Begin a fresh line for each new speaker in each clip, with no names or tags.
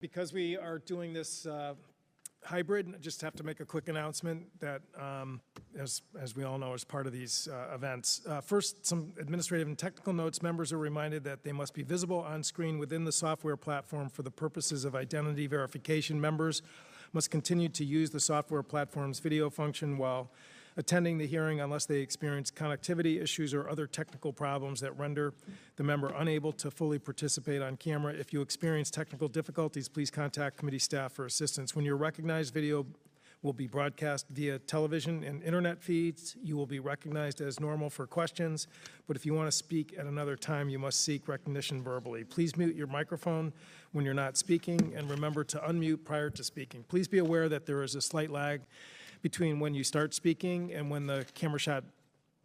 Because we are doing this hybrid, I just have to make a quick announcement that, as we all know, is part of these events. First, some administrative and technical notes. Members are reminded that they must be visible on screen within the software platform for the purposes of identity verification. Members must continue to use the software platform's video function while attending the hearing unless they experience connectivity issues or other technical problems that render the member unable to fully participate on camera. If you experience technical difficulties, please contact committee staff for assistance. When you're recognized, video will be broadcast via television and internet feeds. You will be recognized as normal for questions, but if you want to speak at another time, you must seek recognition verbally. Please mute your microphone when you're not speaking, and remember to unmute prior to speaking. Please be aware that there is a slight lag between when you start speaking and when the camera shot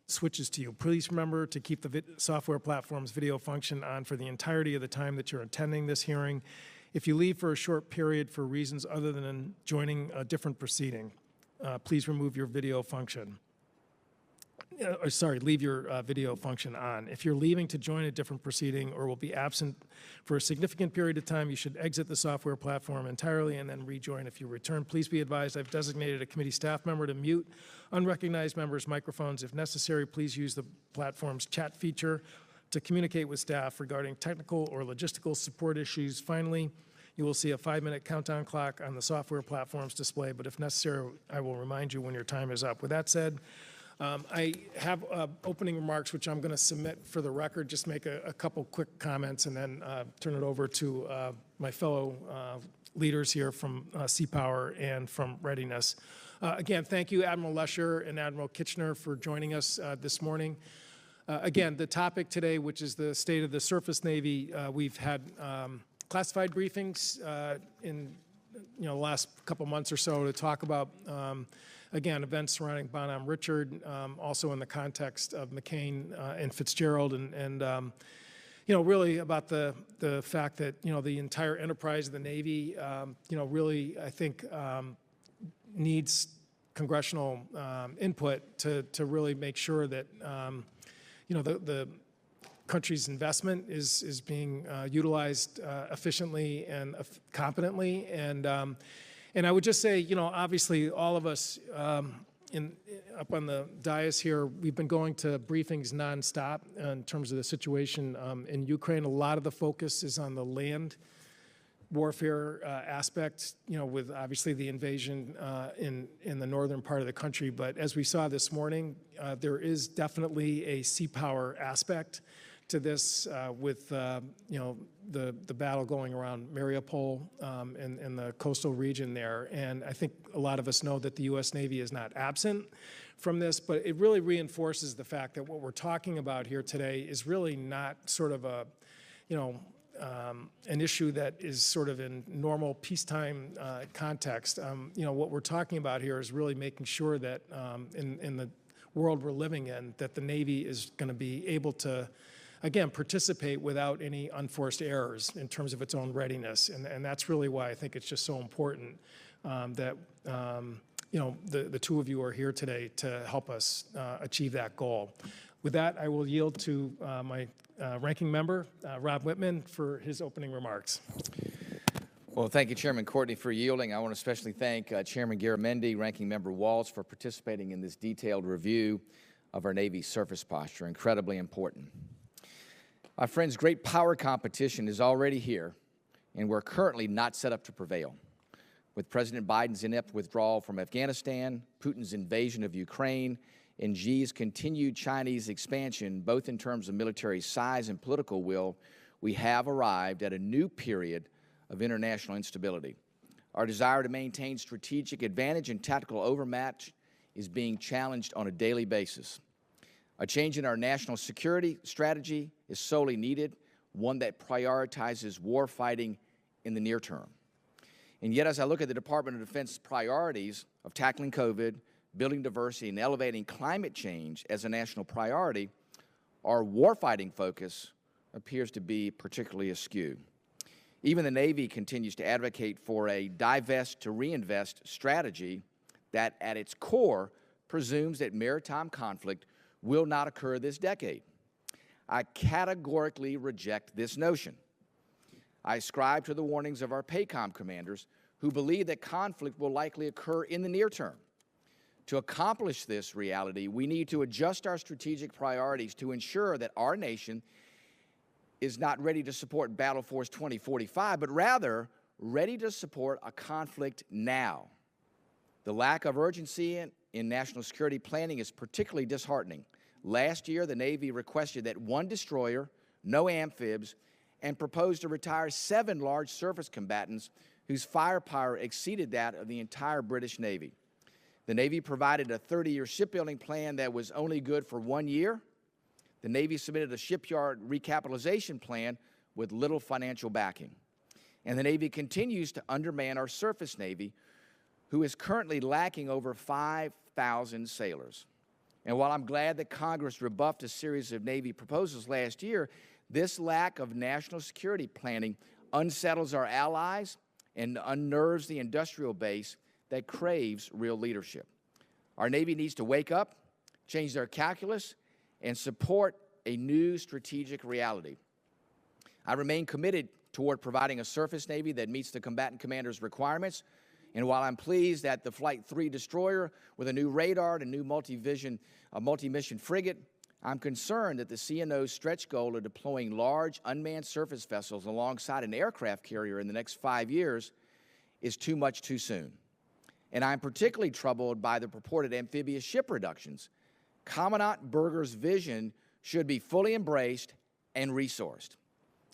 switches to you. Please remember to keep the software platform's video function on for the entirety of the time that you're attending this hearing. If you leave for a short period for reasons other than joining a different proceeding, please remove your video function. Leave your video function on. If you're leaving to join a different proceeding or will be absent for a significant period of time, you should exit the software platform entirely and then rejoin if you return. Please be advised I've designated a committee staff member to mute unrecognized members' microphones. If necessary, please use the platform's chat feature to communicate with staff regarding technical or logistical support issues. Finally, you will see a 5-minute countdown clock on the software platform's display, but if necessary, I will remind you when your time is up. With that said, I have opening remarks, which I'm going to submit for the record, just make a couple quick comments and then turn it over to my fellow leaders here from Seapower and from Readiness. Again, thank you, Admiral Lescher and Admiral Kitchener, for joining us this morning. Again, the topic today, which is the state of the surface Navy, we've had classified briefings in the last couple months or so to talk about again, events surrounding Bonhomme Richard, also in the context of McCain and Fitzgerald, and really about the fact that, the entire enterprise of the Navy, really, I think, needs congressional input to really make sure that, the country's investment is being utilized efficiently and competently. And I would just say, obviously all of us up on the dais here, we've been going to briefings nonstop in terms of the situation in Ukraine. A lot of the focus is on the land warfare aspect, with obviously the invasion in the northern part of the country. But as we saw this morning, there is definitely a sea power aspect to this with the battle going around Mariupol and the coastal region there. And I think a lot of us know that the U.S. Navy is not absent from this, but it really reinforces the fact that what we're talking about here today is really not sort of a, an issue that is sort of in normal peacetime context. What we're talking about here is really making sure that in the world we're living in, that the Navy is going to be able to, again, participate without any unforced errors in terms of its own readiness. And that's really why I think it's just so important that, the two of you are here today to help us achieve that goal. With that, I will yield to my ranking member, Rob Whitman, for his opening remarks.
Well, thank you, Chairman Courtney, for yielding. I want to especially thank Chairman Garamendi, Ranking Member Walz, for participating in this detailed review of our Navy's surface posture. Incredibly important. My friends, great power competition is already here, and we're currently not set up to prevail. With President Biden's inept withdrawal from Afghanistan, Putin's invasion of Ukraine, and Xi's continued Chinese expansion, both in terms of military size and political will, we have arrived at a new period of international instability. Our desire to maintain strategic advantage and tactical overmatch is being challenged on a daily basis. A change in our national security strategy is sorely needed, one that prioritizes war fighting in the near term. And yet, as I look at the Department of Defense priorities of tackling COVID, building diversity, and elevating climate change as a national priority, our warfighting focus appears to be particularly askew. Even the Navy continues to advocate for a divest to reinvest strategy that, at its core, presumes that maritime conflict will not occur this decade. I categorically reject this notion. I ascribe to the warnings of our PACOM commanders who believe that conflict will likely occur in the near term. To accomplish this reality, we need to adjust our strategic priorities to ensure that our nation is not ready to support Battle Force 2045, but rather ready to support a conflict now. The lack of urgency in national security planning is particularly disheartening. Last year, the Navy requested that 1 destroyer, no amphibs, and proposed to retire 7 large surface combatants whose firepower exceeded that of the entire British Navy. The Navy provided a 30-year shipbuilding plan that was only good for 1 year. The Navy submitted a shipyard recapitalization plan with little financial backing. And the Navy continues to underman our surface Navy, who is currently lacking over 5,000 sailors. And while I'm glad that Congress rebuffed a series of Navy proposals last year, this lack of national security planning unsettles our allies and unnerves the industrial base that craves real leadership. Our Navy needs to wake up, change their calculus, and support a new strategic reality. I remain committed toward providing a surface Navy that meets the combatant commander's requirements. And while I'm pleased that the Flight 3 destroyer with a new radar and a new multi-mission frigate, I'm concerned that the CNO's stretch goal of deploying large unmanned surface vessels alongside an aircraft carrier in the next 5 years is too much too soon. And I'm particularly troubled by the purported amphibious ship reductions. Commandant Berger's vision should be fully embraced and resourced.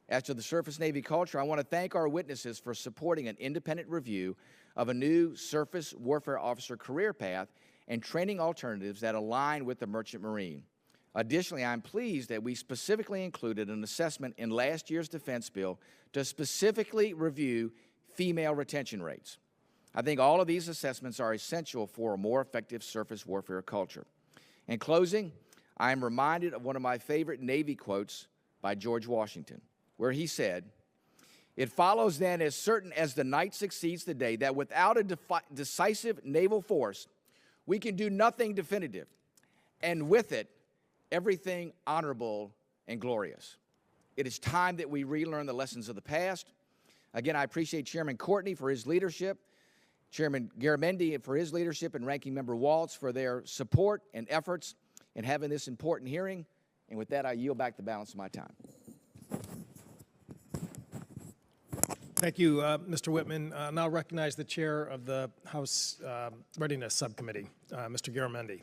As to the surface Navy culture, I want to thank our witnesses for supporting an independent review of a new surface warfare officer career path and training alternatives that align with the Merchant Marine. Additionally, I'm pleased that we specifically included an assessment in last year's defense bill to specifically review female retention rates. I think all of these assessments are essential for a more effective surface warfare culture. In closing, I am reminded of one of my favorite Navy quotes by George Washington, where he said, "It follows then, as certain as the night succeeds the day, that without a decisive naval force, we can do nothing definitive, and with it, everything honorable and glorious." It is time that we relearn the lessons of the past. Again, I appreciate Chairman Courtney for his leadership, Chairman Garamendi for his leadership, and Ranking Member Waltz for their support and efforts in having this important hearing. And with that, I yield back the balance of my time.
Thank you, Mr. Whitman. Now recognize the chair of the House Readiness Subcommittee, Mr. Garamendi.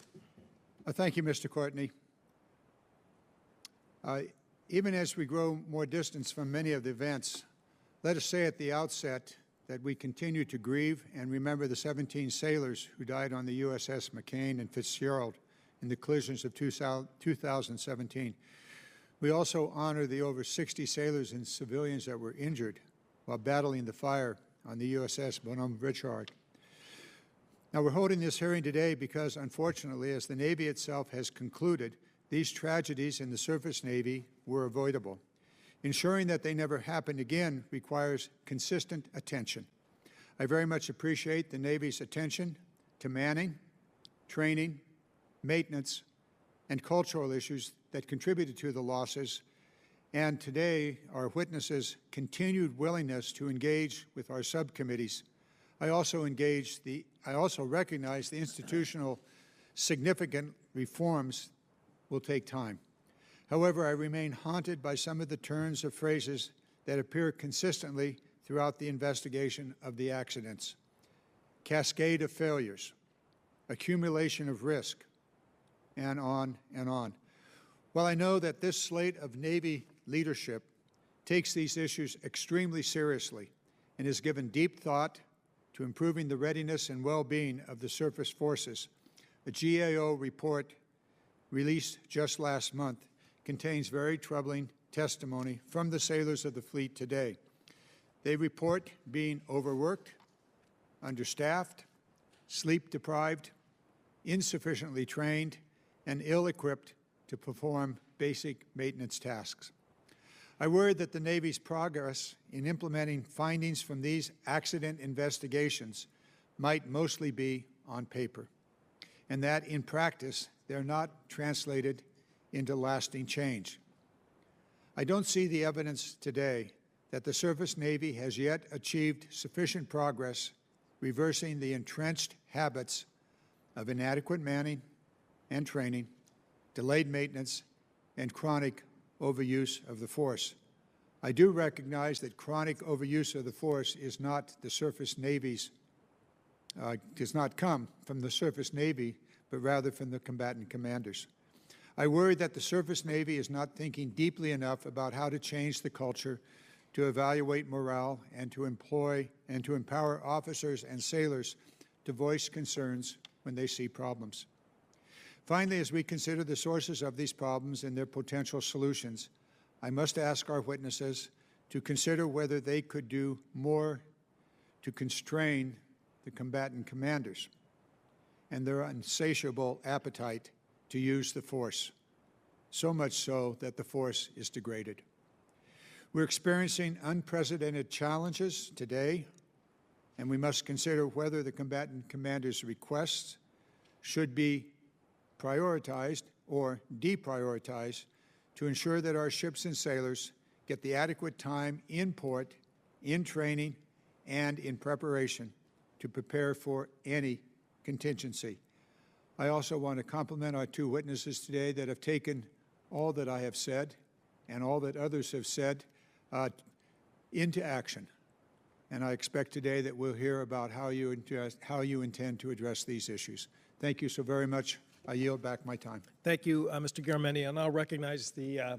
Thank you, Mr. Courtney. Even as we grow more distance from many of the events, let us say at the outset that we continue to grieve and remember the 17 sailors who died on the USS McCain and Fitzgerald in the collisions of 2017. We also honor the over 60 sailors and civilians that were injured while battling the fire on the USS Bonhomme Richard. Now, we're holding this hearing today because, unfortunately, as the Navy itself has concluded, these tragedies in the surface Navy were avoidable. Ensuring that they never happen again requires consistent attention. I very much appreciate the Navy's attention to manning, training, maintenance, and cultural issues that contributed to the losses, and today our witnesses' continued willingness to engage with our subcommittees. I also recognize the institutional significant reforms will take time. However, I remain haunted by some of the turns of phrases that appear consistently throughout the investigation of the accidents. Cascade of failures, accumulation of risk, and on and on. While I know that this slate of Navy leadership takes these issues extremely seriously and has given deep thought to improving the readiness and well-being of the surface forces, the GAO report released just last month contains very troubling testimony from the sailors of the fleet today. They report being overworked, understaffed, sleep-deprived, insufficiently trained, and ill-equipped to perform basic maintenance tasks. I worry that the Navy's progress in implementing findings from these accident investigations might mostly be on paper, and that in practice they're not translated into lasting change. I don't see the evidence today that the Surface Navy has yet achieved sufficient progress reversing the entrenched habits of inadequate manning and training, delayed maintenance, and chronic overuse of the force. I do recognize that chronic overuse of the force is not the Surface Navy's, does not come from the Surface Navy, but rather from the combatant commanders. I worry that the Surface Navy is not thinking deeply enough about how to change the culture to evaluate morale and to employ and to empower officers and sailors to voice concerns when they see problems. Finally, as we consider the sources of these problems and their potential solutions, I must ask our witnesses to consider whether they could do more to constrain the combatant commanders and their insatiable appetite to use the force, so much so that the force is degraded. We're experiencing unprecedented challenges today, and we must consider whether the combatant commander's requests should be prioritized or deprioritized to ensure that our ships and sailors get the adequate time in port, in training, and in preparation to prepare for any contingency. I also want to compliment our two witnesses today that have taken all that I have said and all that others have said into action. And I expect today that we'll hear about how you intend to address these issues. Thank you so very much. I yield back my time.
Thank you, Mr. Garamendi. I'll now recognize the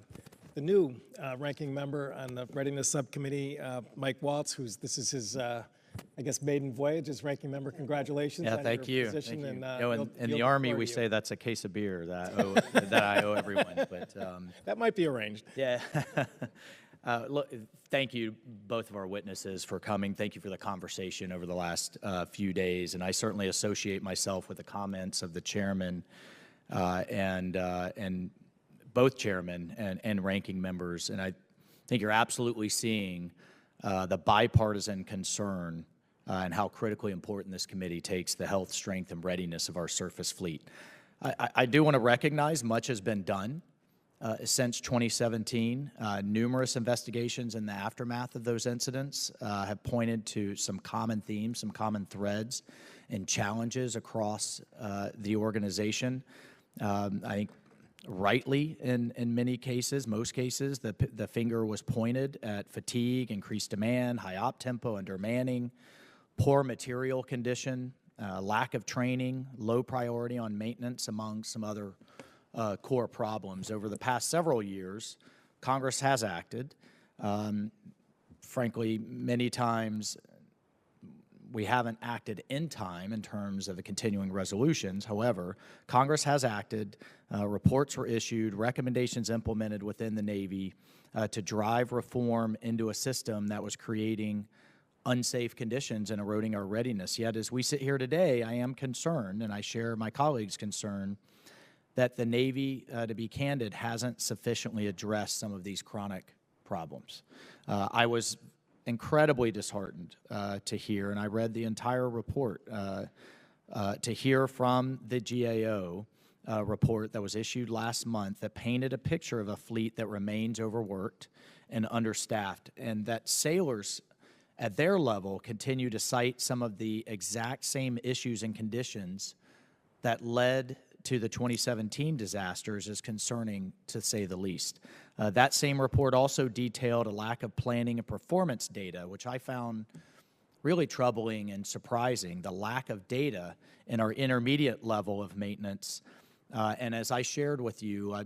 new ranking member on the Readiness Subcommittee, Mike Waltz, this is his, I guess, maiden voyage as ranking member. Congratulations on
thank
your
you.
position.
Thank you.
And,
In the Army, we say that's a case of beer that I owe everyone. But
that might be arranged.
yeah. Look, thank you, both of our witnesses, for coming. Thank you for the conversation over the last few days. And I certainly associate myself with the comments of the chairman and both chairmen and ranking members. And I think you're absolutely seeing the bipartisan concern and how critically important this committee takes the health, strength, and readiness of our surface fleet. I do want to recognize much has been done since 2017. Numerous investigations in the aftermath of those incidents have pointed to some common themes, some common threads and challenges across the organization. I think rightly in many cases, most cases, the finger was pointed at fatigue, increased demand, high op tempo, undermanning, poor material condition, lack of training, low priority on maintenance, among some other core problems. Over the past several years, Congress has acted. Frankly, many times we haven't acted in time in terms of the continuing resolutions. However, Congress has acted, reports were issued, recommendations implemented within the Navy to drive reform into a system that was creating unsafe conditions and eroding our readiness. Yet, as we sit here today, I am concerned, and I share my colleagues' concern, that the Navy, to be candid, hasn't sufficiently addressed some of these chronic problems. I was incredibly disheartened to hear, and I read the entire report, to hear from the GAO report that was issued last month that painted a picture of a fleet that remains overworked and understaffed, and that sailors at their level continue to cite some of the exact same issues and conditions that led to the 2017 disasters as concerning, to say the least. That same report also detailed a lack of planning and performance data, which I found really troubling and surprising, the lack of data in our intermediate level of maintenance. And as I shared with you,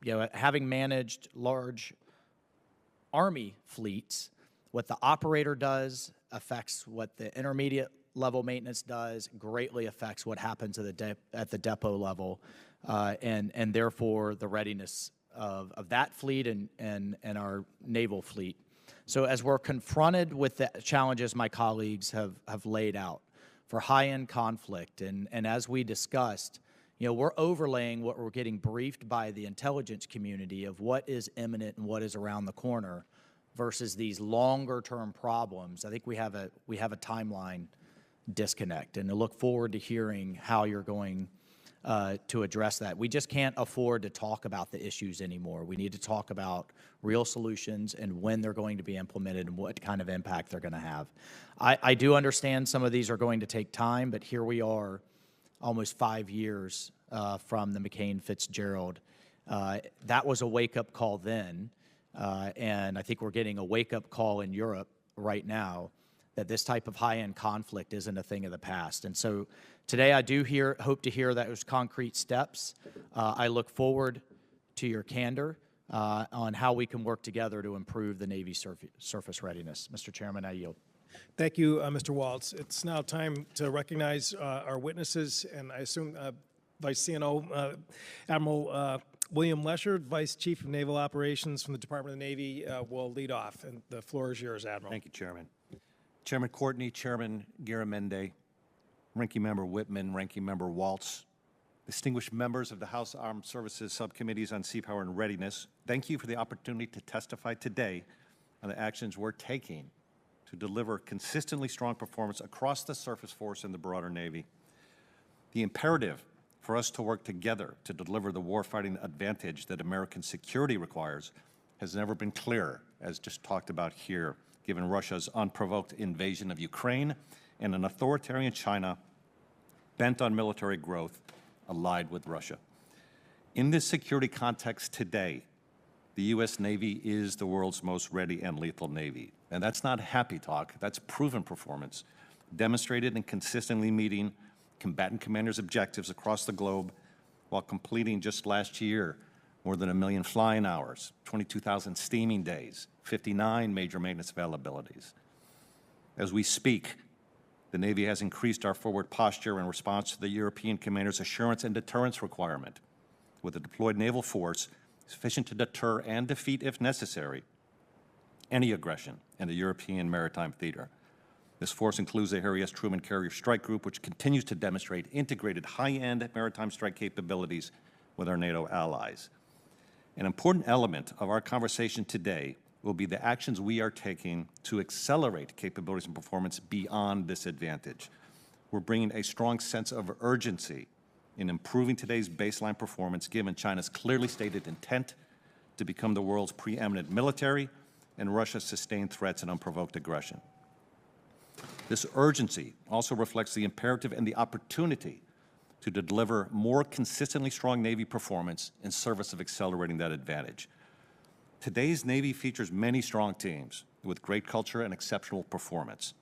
having managed large Army fleets, what the operator does affects what the intermediate level maintenance does, greatly affects what happens at the depot level, and therefore the readiness of that fleet and our naval fleet. So as we're confronted with the challenges my colleagues have laid out for high-end conflict, and as we discussed, we're overlaying what we're getting briefed by the intelligence community of what is imminent and what is around the corner versus these longer-term problems. I think we have a timeline disconnect, and I look forward to hearing how you're going to address that. We just can't afford to talk about the issues anymore. We need to talk about real solutions and when they're going to be implemented and what kind of impact they're going to have. I do understand some of these are going to take time, but here we are almost 5 years from the McCain-Fitzgerald. That was a wake-up call then, and I think we're getting a wake-up call in Europe right now that this type of high-end conflict isn't a thing of the past. And so today I do hope to hear those concrete steps. I look forward to your candor on how we can work together to improve the Navy surface readiness. Mr. Chairman, I yield.
Thank you, Mr. Waltz. It's now time to recognize our witnesses, and I assume Vice CNO Admiral William Lescher, Vice Chief of Naval Operations from the Department of the Navy, will lead off, and the floor is yours, Admiral.
Thank you, Chairman. Chairman Courtney, Chairman Garamendi, Ranking Member Whitman, Ranking Member Waltz, distinguished members of the House Armed Services Subcommittees on Seapower and Readiness, thank you for the opportunity to testify today on the actions we're taking to deliver consistently strong performance across the surface force and the broader Navy. The imperative for us to work together to deliver the warfighting advantage that American security requires has never been clearer, as just talked about here, given Russia's unprovoked invasion of Ukraine and an authoritarian China bent on military growth allied with Russia. In this security context today, the U.S. Navy is the world's most ready and lethal Navy. And that's not happy talk, that's proven performance, demonstrated in consistently meeting combatant commanders' objectives across the globe while completing just last year more than 1 million flying hours, 22,000 steaming days, 59 major maintenance availabilities. As we speak, the Navy has increased our forward posture in response to the European commander's assurance and deterrence requirement, with a deployed naval force sufficient to deter and defeat, if necessary, any aggression in the European maritime theater. This force includes the Harry S. Truman Carrier Strike Group, which continues to demonstrate integrated high-end maritime strike capabilities with our NATO allies. An important element of our conversation today will be the actions we are taking to accelerate capabilities and performance beyond this advantage. We're bringing a strong sense of urgency in improving today's baseline performance, given China's clearly stated intent to become the world's preeminent military and Russia's sustained threats and unprovoked aggression. This urgency also reflects the imperative and the opportunity to deliver more consistently strong Navy performance in service of accelerating that advantage. Today's Navy features many strong teams with great culture and exceptional performance.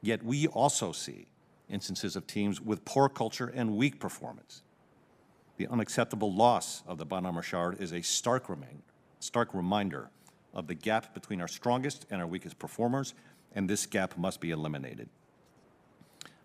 Yet we also see instances of teams with poor culture and weak performance. The unacceptable loss of the Bonhomme Richard is a stark reminder of the gap between our strongest and our weakest performers, and this gap must be eliminated.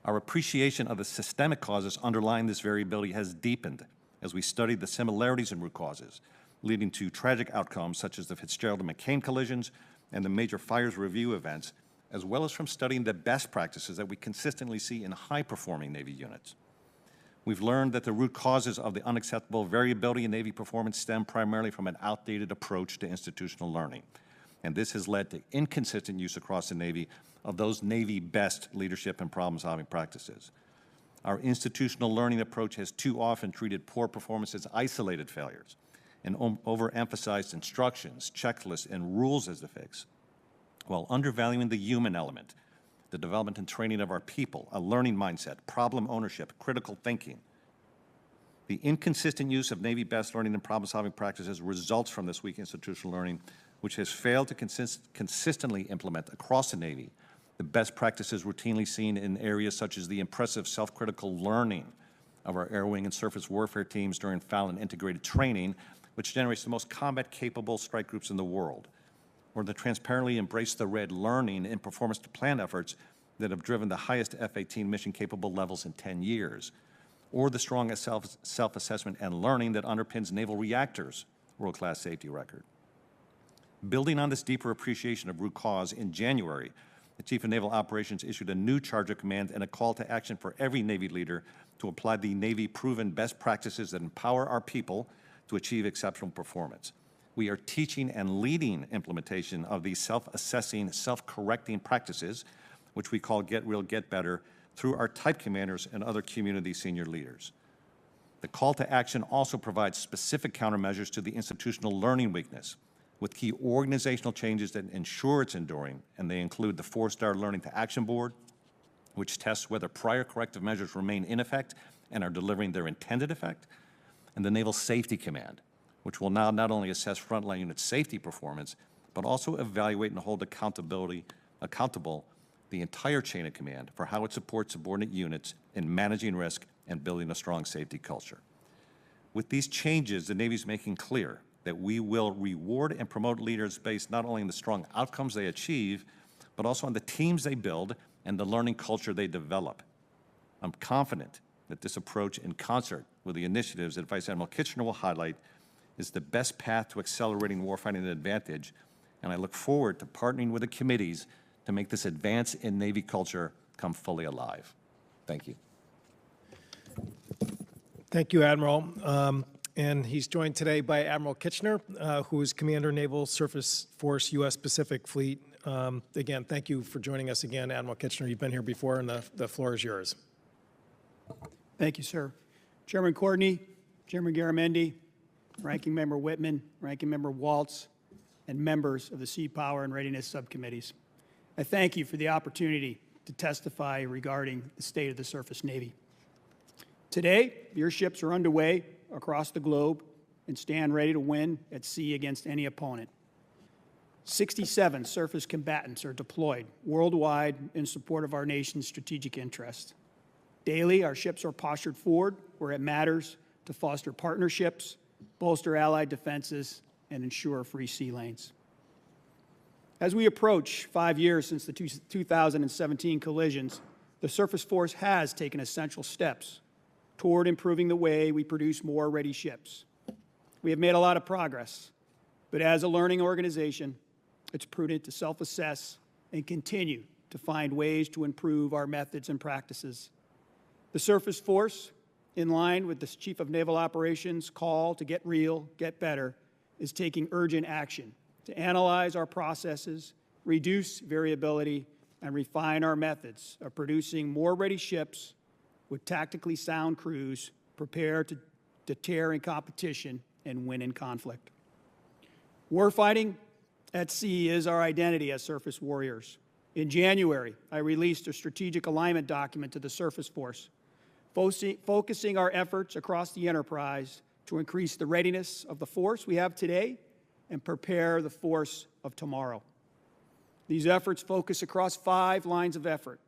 Our appreciation of the systemic causes underlying this variability has deepened as we studied the similarities in root causes, leading to tragic outcomes such as the Fitzgerald and McCain collisions and the major fires review events, as well as from studying the best practices that we consistently see in high-performing Navy units. We've learned that the root causes of the unacceptable variability in Navy performance stem primarily from an outdated approach to institutional learning. And this has led to inconsistent use across the Navy of those Navy best leadership and problem-solving practices. Our institutional learning approach has too often treated poor performance as isolated failures and overemphasized instructions, checklists, and rules as the fix, while undervaluing the human element, the development and training of our people, a learning mindset, problem ownership, critical thinking. The inconsistent use of Navy best learning and problem-solving practices results from this weak institutional learning, which has failed to consistently implement across the Navy the best practices routinely seen in areas such as the impressive self-critical learning of our air wing and surface warfare teams during Fallon integrated training, which generates the most combat-capable strike groups in the world, or the transparently embrace the red learning and performance to plan efforts that have driven the highest F-18 mission-capable levels in 10 years, or the strong self-assessment and learning that underpins Naval Reactor's world-class safety record. Building on this deeper appreciation of root cause, in January, the Chief of Naval Operations issued a new charge of command and a call to action for every Navy leader to apply the Navy-proven best practices that empower our people to achieve exceptional performance. We are teaching and leading implementation of these self-assessing, self-correcting practices, which we call Get Real, Get Better, through our type commanders and other community senior leaders. The call to action also provides specific countermeasures to the institutional learning weakness, with key organizational changes that ensure it's enduring, and they include the 4-Star Learning to Action Board, which tests whether prior corrective measures remain in effect and are delivering their intended effect, and the Naval Safety Command, which will now not only assess frontline unit safety performance, but also evaluate and hold accountable the entire chain of command for how it supports subordinate units in managing risk and building a strong safety culture. With these changes, the Navy is making clear that we will reward and promote leaders based not only on the strong outcomes they achieve, but also on the teams they build and the learning culture they develop. I'm confident that this approach, in concert with the initiatives that Vice Admiral Kitchener will highlight, is the best path to accelerating warfighting advantage, and I look forward to partnering with the committees to make this advance in Navy culture come fully alive. Thank you.
Thank you, Admiral. And he's joined today by Admiral Kitchener, who is Commander Naval Surface Force, U.S. Pacific Fleet. Again, thank you for joining us again, Admiral Kitchener. You've been here before, and the floor is yours.
Thank you, sir. Chairman Courtney, Chairman Garamendi, Ranking Member Whitman, Ranking Member Waltz, and members of the Seapower and Readiness subcommittees. I thank you for the opportunity to testify regarding the state of the surface Navy. Today, your ships are underway across the globe and stand ready to win at sea against any opponent. 67 surface combatants are deployed worldwide in support of our nation's strategic interests. Daily, our ships are postured forward where it matters to foster partnerships, bolster allied defenses, and ensure free sea lanes. As we approach 5 years since the 2017 collisions, the Surface Force has taken essential steps toward improving the way we produce more ready ships. We have made a lot of progress, but as a learning organization, it's prudent to self-assess and continue to find ways to improve our methods and practices. The Surface Force, in line with the Chief of Naval Operations' call to get real, get better, is taking urgent action to analyze our processes, reduce variability, and refine our methods of producing more ready ships with tactically sound crews prepared to deter in competition and win in conflict. Warfighting at sea is our identity as surface warriors. In January, I released a strategic alignment document to the Surface Force, focusing our efforts across the enterprise to increase the readiness of the force we have today and prepare the force of tomorrow. These efforts focus across 5 lines of effort,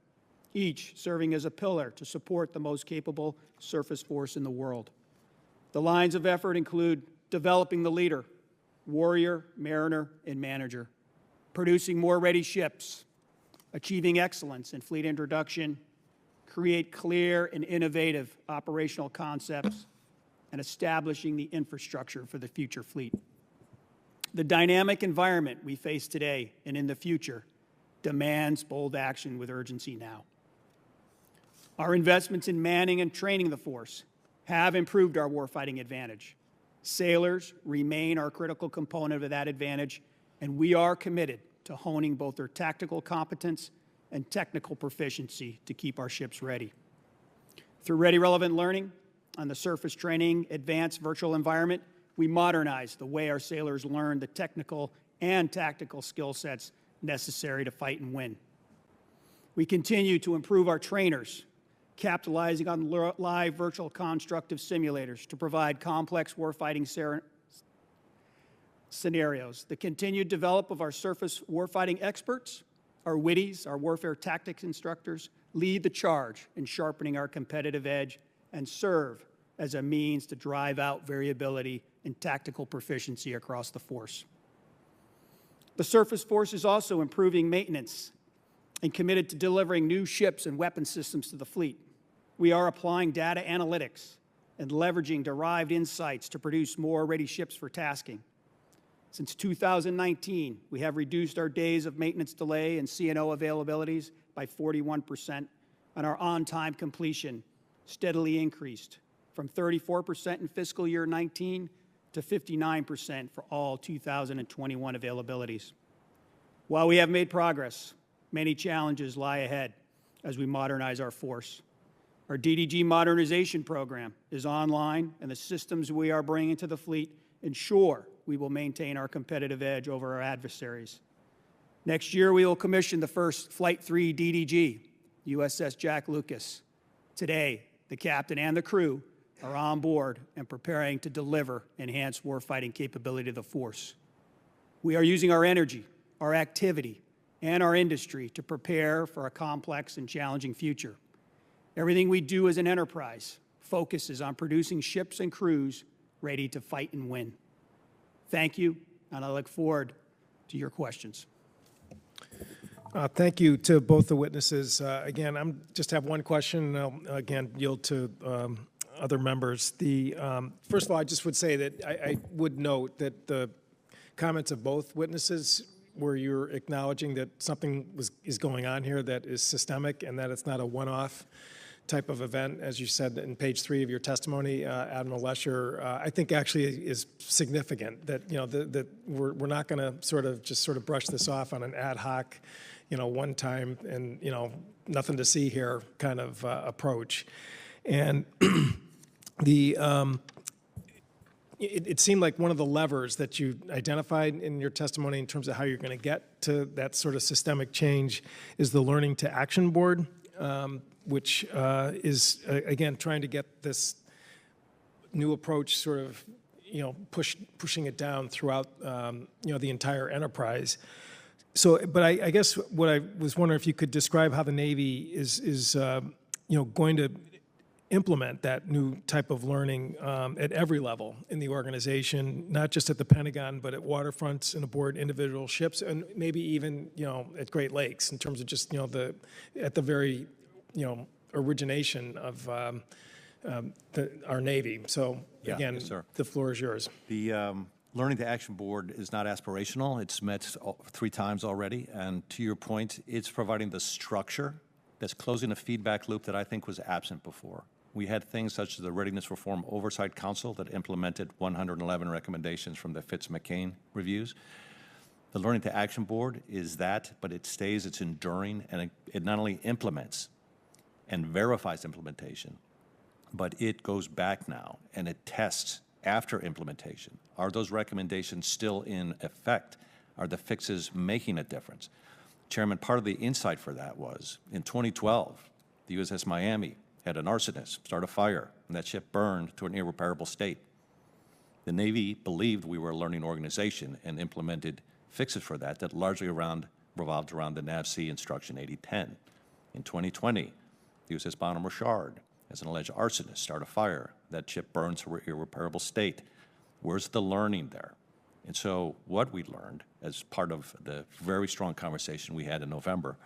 each serving as a pillar to support the most capable surface force in the world. The lines of effort include developing the leader, warrior, mariner, and manager, producing more ready ships, achieving excellence in fleet introduction, create clear and innovative operational concepts, and establishing the infrastructure for the future fleet. The dynamic environment we face today and in the future demands bold action with urgency now. Our investments in manning and training the force have improved our warfighting advantage. Sailors remain our critical component of that advantage, and we are committed to honing both their tactical competence and technical proficiency to keep our ships ready. Through Ready Relevant Learning on the Surface Training Advanced Virtual Environment, we modernize the way our sailors learn the technical and tactical skill sets necessary to fight and win. We continue to improve our trainers, capitalizing on live virtual constructive simulators to provide complex warfighting scenarios. The continued development of our surface warfighting experts, our WITIs, our warfare tactics instructors, lead the charge in sharpening our competitive edge and serve as a means to drive out variability and tactical proficiency across the force. The Surface Force is also improving maintenance and committed to delivering new ships and weapon systems to the fleet. We are applying data analytics and leveraging derived insights to produce more ready ships for tasking. Since 2019, we have reduced our days of maintenance delay and C&O availabilities by 41%, and our on-time completion steadily increased from 34% in fiscal year 19 to 59% for all 2021 availabilities. While we have made progress, many challenges lie ahead as we modernize our force. Our DDG modernization program is online, and the systems we are bringing to the fleet ensure we will maintain our competitive edge over our adversaries. Next year, we will commission the first Flight 3 DDG, USS Jack Lucas. Today, the captain and the crew are on board and preparing to deliver enhanced warfighting capability to the force. We are using our energy, our activity, and our industry to prepare for a complex and challenging future. Everything we do as an enterprise focuses on producing ships and crews ready to fight and win. Thank you, and I look forward to your questions.
Thank you to both the witnesses. Again, I just have one question, and I'll again yield to other members. First of all, I just would say that I would note that the comments of both witnesses, where you're acknowledging that something is going on here that is systemic and that it's not a one-off type of event, as you said in page 3 of your testimony, Admiral Lescher, I think actually is significant. That that we're not going to sort of brush this off on an ad hoc, one time and nothing to see here kind of approach. And it seemed like one of the levers that you identified in your testimony in terms of how you're going to get to that sort of systemic change is the Learning to Action Board, which is, again, trying to get this new approach sort of, pushing it down throughout, the entire enterprise. So, but I guess what I was wondering if you could describe how the Navy is going to implement that new type of learning at every level in the organization, not just at the Pentagon, but at waterfronts and aboard individual ships, and maybe even at Great Lakes in terms of just at the very origination of our Navy. So again,
yes, sir.
The floor is yours.
The Learning to Action Board is not aspirational. It's met 3 times already, and to your point, it's providing the structure that's closing a feedback loop that I think was absent before. We had things such as the Readiness Reform Oversight Council that implemented 111 recommendations from the Fitz-McCain reviews. The Learning to Action Board is that, but it's enduring, and it not only implements and verifies implementation, but it goes back now and it tests after implementation. Are those recommendations still in effect? Are the fixes making a difference? Chairman, part of the insight for that was in 2012, the USS Miami had an arsonist start a fire, and that ship burned to an irreparable state. The Navy believed we were a learning organization and implemented fixes for that largely revolved around the NAVC Instruction 8010. In 2020, the USS Bonhomme Richard, as an alleged arsonist, start a fire. That ship burns to an irreparable state. Where's the learning there? And so what we learned as part of the very strong conversation we had in November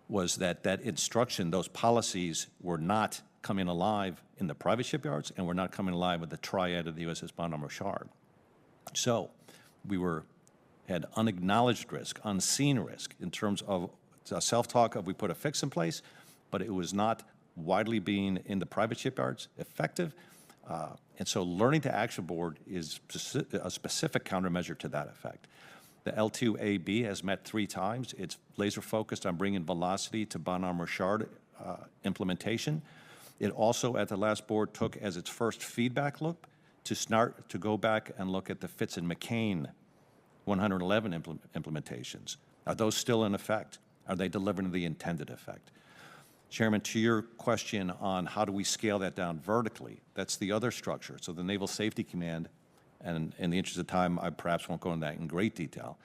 was that instruction, those policies were not coming alive in the private shipyards and were not coming alive with the triad of the USS Bonhomme Richard. So we had unacknowledged risk, unseen risk in terms of self-talk of we put a fix in place, but it was not widely being in the private shipyards effective. And so Learning to Action Board is a specific countermeasure to that effect. The L2AB has met 3 times. It's laser focused on bringing velocity to Bonhomme Richard implementation. It also, at the last board, took as its first feedback loop to go back and look at the Fitz and McCain 111 implementations. Are those still in effect? Are they delivering the intended effect? Chairman, to your question on how do we scale that down vertically, that's the other structure. So the Naval Safety Command, and in the interest of time, I perhaps won't go into that in great detail,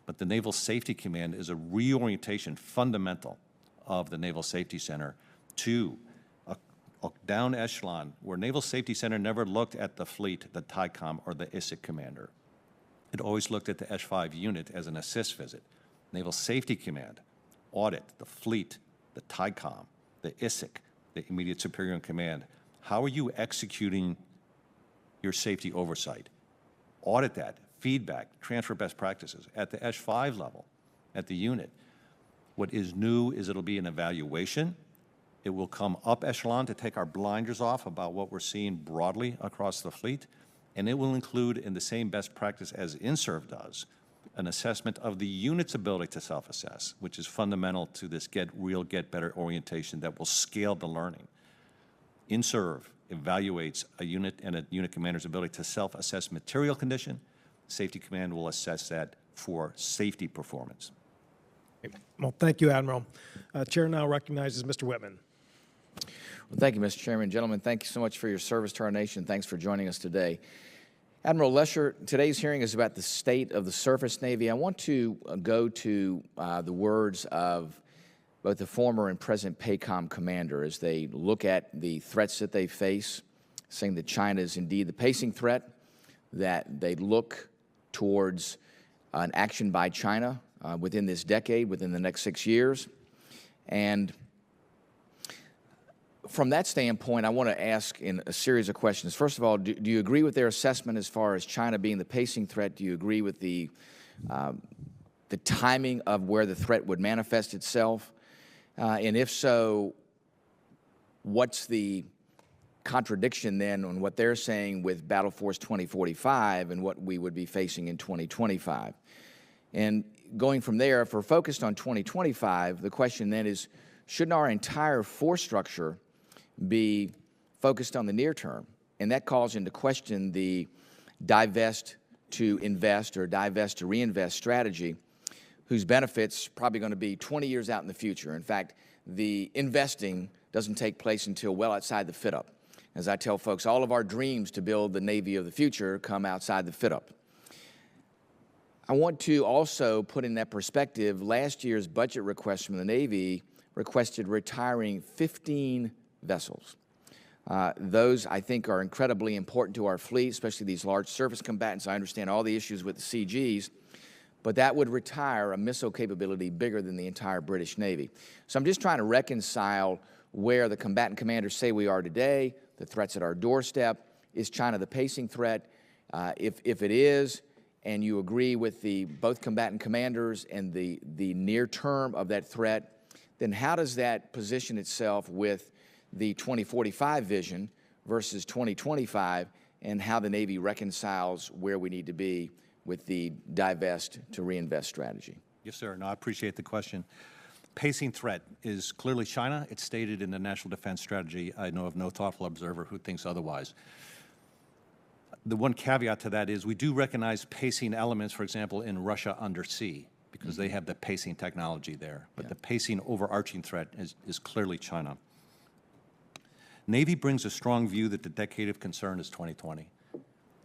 but the Naval Safety Command is a reorientation fundamental of the Naval Safety Center to a down echelon where Naval Safety Center never looked at the fleet, the TICOM, or the ISIC commander. It always looked at the S5 unit as an assist visit. Naval Safety Command audit the fleet, the TICOM, the ISIC, the immediate superior in command. How are you executing your safety oversight? Audit that, feedback, transfer best practices. At the S5 level, at the unit, what is new is it'll be an evaluation. It will come up echelon to take our blinders off about what we're seeing broadly across the fleet, and it will include in the same best practice as INSERV does, an assessment of the unit's ability to self-assess, which is fundamental to this get better orientation that will scale the learning. in-serve evaluates a unit and a unit commander's ability to self-assess material condition. Safety Command will assess that for safety performance.
Well, thank you, Admiral. Chair now recognizes Mr. Whitman.
Well, thank you, Mr. Chairman. Gentlemen, thank you so much for your service to our nation. Thanks for joining us today. Admiral Lescher, today's hearing is about the state of the surface Navy. I want to go to the words of both the former and present PACOM commander as they look at the threats that they face, saying that China is indeed the pacing threat, that they look towards an action by China within this decade, within the next 6 years. And from that standpoint, I want to ask in a series of questions. First of all, do you agree with their assessment as far as China being the pacing threat? Do you agree with the timing of where the threat would manifest itself? And if so, what's the contradiction then on what they're saying with Battle Force 2045 and what we would be facing in 2025? And going from there, if we're focused on 2025, the question then is, shouldn't our entire force structure be focused on the near term? And that calls into question the divest to invest or divest to reinvest strategy, whose benefits probably going to be 20 years out in the future. In fact, the investing doesn't take place until well outside the fit-up. As I tell folks, all of our dreams to build the Navy of the future come outside the fit-up. I want to also put in that perspective, last year's budget request from the Navy requested retiring 15 vessels. Those, I think, are incredibly important to our fleet, especially these large surface combatants. I understand all the issues with the CGs, but that would retire a missile capability bigger than the entire British Navy. So I'm just trying to reconcile where the combatant commanders say we are today, the threats at our doorstep. Is China the pacing threat? If it is, and you agree with both combatant commanders and the near term of that threat, then how does that position itself with the 2045 vision versus 2025, and how the Navy reconciles where we need to be with the divest to reinvest strategy?
Yes, sir. No, I appreciate the question. Pacing threat is clearly China. It's stated in the National Defense Strategy. I know of no thoughtful observer who thinks otherwise. The one caveat to that is we do recognize pacing elements, for example, in Russia undersea, because they have the pacing technology there. But the pacing overarching threat is clearly China. Navy brings a strong view that the decade of concern is 2020.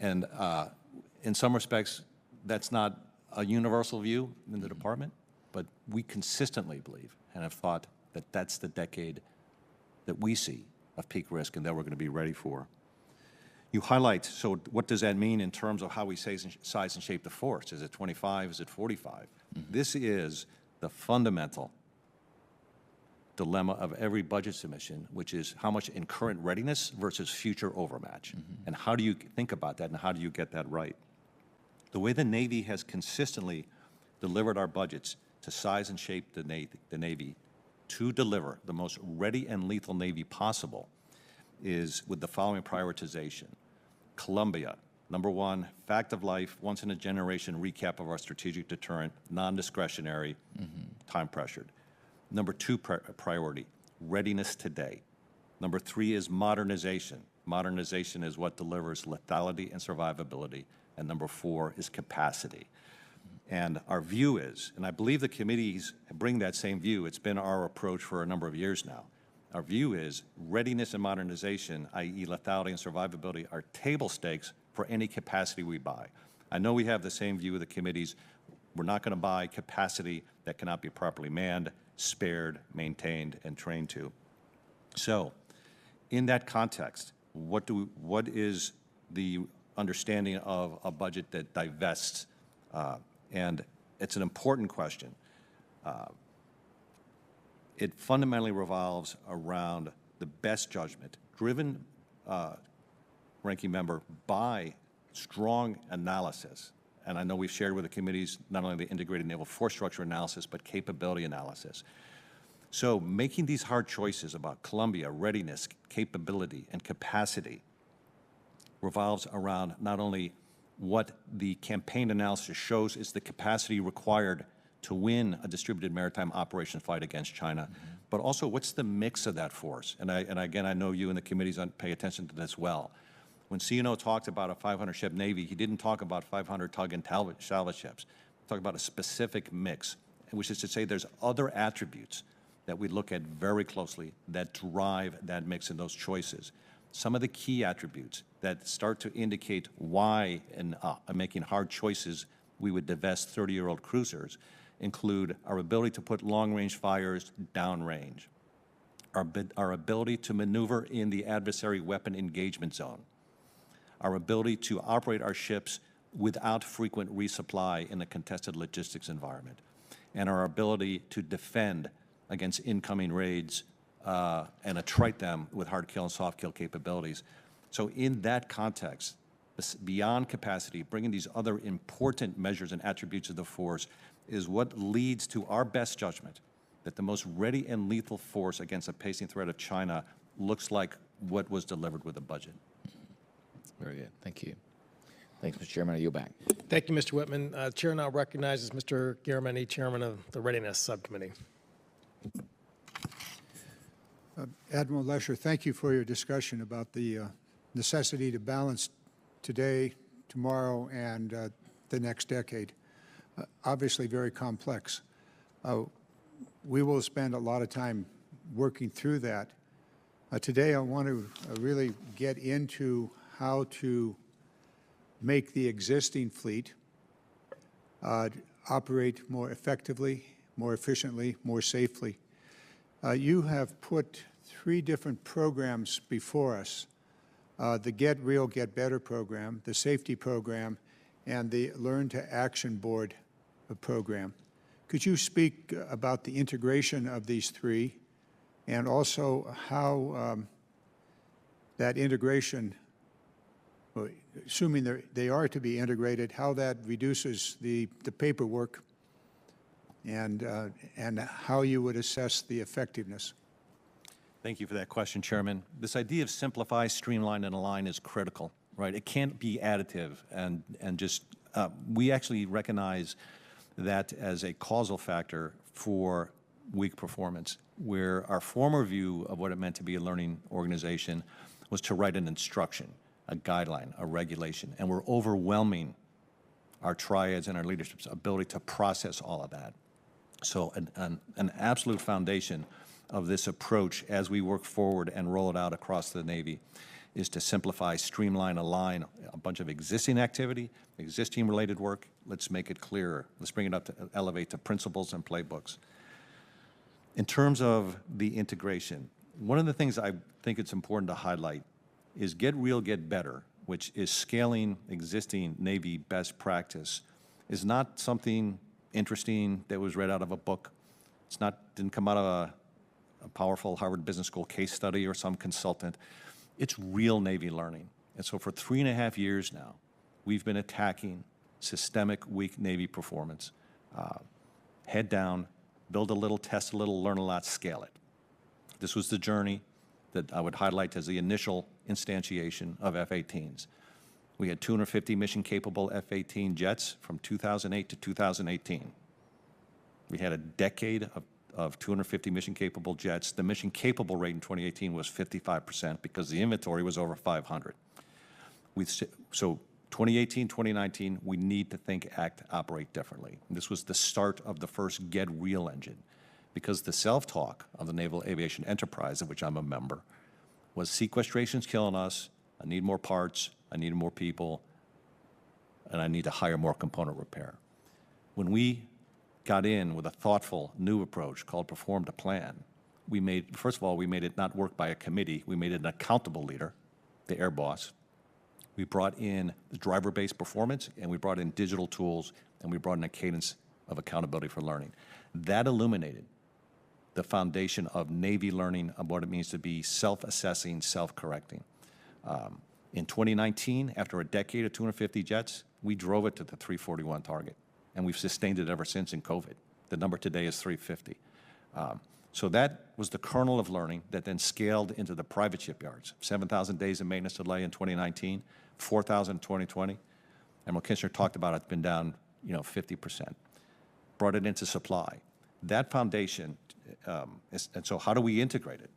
And in some respects, that's not a universal view in the department, but we consistently believe and have thought that that's the decade that we see of peak risk and that we're going to be ready for. You highlight, so what does that mean in terms of how we size and shape the force? Is it 25? Is it 45? This is the fundamental dilemma of every budget submission, which is how much in current readiness versus future overmatch. And how do you think about that, and how do you get that right? The way the Navy has consistently delivered our budgets to size and shape the Navy to deliver the most ready and lethal Navy possible is with the following prioritization. Columbia, number one, fact of life, once in a generation recap of our strategic deterrent, non-discretionary, time pressured. Number two priority, readiness today. Number three is modernization. Modernization is what delivers lethality and survivability. And number four is capacity. And our view is, and I believe the committees bring that same view, it's been our approach for a number of years now. Our view is readiness and modernization, i.e. lethality and survivability, are table stakes for any capacity we buy. I know we have the same view of the committees. We're not going to buy capacity that cannot be properly manned, spared, maintained, and trained to. So, in that context, what is the understanding of a budget that divests? And it's an important question. It fundamentally revolves around the best judgment, driven, Ranking Member, by strong analysis. And I know we've shared with the committees not only the integrated naval force structure analysis, but capability analysis. So making these hard choices about Columbia, readiness, capability, and capacity revolves around not only what the campaign analysis shows is the capacity required to win a distributed maritime operation fight against China, but also what's the mix of that force? And again, I know you and the committees pay attention to this well. When CNO talked about a 500-ship Navy, he didn't talk about 500 tug and salvage ships. He talked about a specific mix, which is to say there's other attributes that we look at very closely that drive that mix and those choices. Some of the key attributes that start to indicate why in making hard choices we would divest 30-year-old cruisers include our ability to put long-range fires downrange, our ability to maneuver in the adversary weapon engagement zone, our ability to operate our ships without frequent resupply in a contested logistics environment, and our ability to defend against incoming raids and attrite them with hard kill and soft kill capabilities. So in that context, beyond capacity, bringing these other important measures and attributes of the force is what leads to our best judgment that the most ready and lethal force against a pacing threat of China looks like what was delivered with the budget.
Very good. Thank you. Thanks, Mr. Chairman. I yield back.
Thank you, Mr. Whitman. Chair now recognizes Mr. Garamendi, Chairman of the Readiness Subcommittee.
Admiral Lescher, thank you for your discussion about the necessity to balance today, tomorrow, and the next decade. Obviously very complex. We will spend a lot of time working through that. Today I want to really get into how to make the existing fleet operate more effectively, more efficiently, more safely. You have put 3 different programs before us, the Get Real, Get Better program, the safety program, and the Learn to Action Board program. Could you speak about the integration of these 3 and also how that integration, assuming they are to be integrated, how that reduces the paperwork and how you would assess the effectiveness?
Thank you for that question, Chairman. This idea of simplify, streamline, and align is critical, right? It can't be additive and just, we actually recognize that as a causal factor for weak performance, where our former view of what it meant to be a learning organization was to write an instruction, a guideline, a regulation, and we're overwhelming our triads and our leadership's ability to process all of that. So an absolute foundation of this approach as we work forward and roll it out across the Navy is to simplify, streamline, align a bunch of existing activity, existing related work. Let's make it clearer. Let's bring it up to elevate to principles and playbooks. In terms of the integration, one of the things I think it's important to highlight is Get Real, Get Better, which is scaling existing Navy best practice, is not something interesting that was read out of a book. Didn't come out of a powerful Harvard Business School case study or some consultant. It's real Navy learning. And so for 3.5 years now, we've been attacking systemic weak Navy performance. Head down, build a little, test a little, learn a lot, scale it. This was the journey that I would highlight as the initial instantiation of F-18s. We had 250 mission-capable F-18 jets from 2008 to 2018. We had a decade of 250 mission-capable jets. The mission-capable rate in 2018 was 55% because the inventory was over 500. So 2018, 2019, we need to think, act, operate differently. And this was the start of the first Get Real engine because the self-talk of the Naval Aviation Enterprise, of which I'm a member, was sequestration's killing us, I need more parts, I need more people, and I need to hire more component repair. When we got in with a thoughtful new approach called Perform to Plan, first of all, we made it not work by a committee, we made it an accountable leader, the air boss. We brought in the driver-based performance, and we brought in digital tools, and we brought in a cadence of accountability for learning. That illuminated the foundation of Navy learning of what it means to be self-assessing, self-correcting. In 2019, after a decade of 250 jets, we drove it to the 341 target, and we've sustained it ever since in COVID. The number today is 350. So that was the kernel of learning that then scaled into the private shipyards. 7,000 days of maintenance delay in 2019, 4,000 in 2020. Admiral Kinster talked about it's been down 50%. Brought it into supply. That foundation And so how do we integrate it?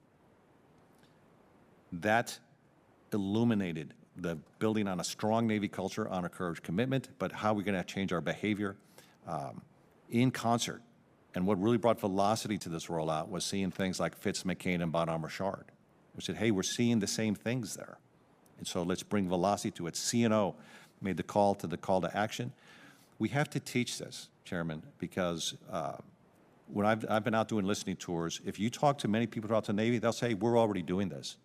That illuminated the building on a strong Navy culture, honor, courage, commitment, but how we're going to change our behavior in concert. And what really brought velocity to this rollout was seeing things like Fitz, McCain, and Bon Homme Richard. We said, hey, we're seeing the same things there. And so let's bring velocity to it. CNO made the call to action. We have to teach this, Chairman, because when I've been out doing listening tours, if you talk to many people throughout the Navy, they'll say, we're already doing this.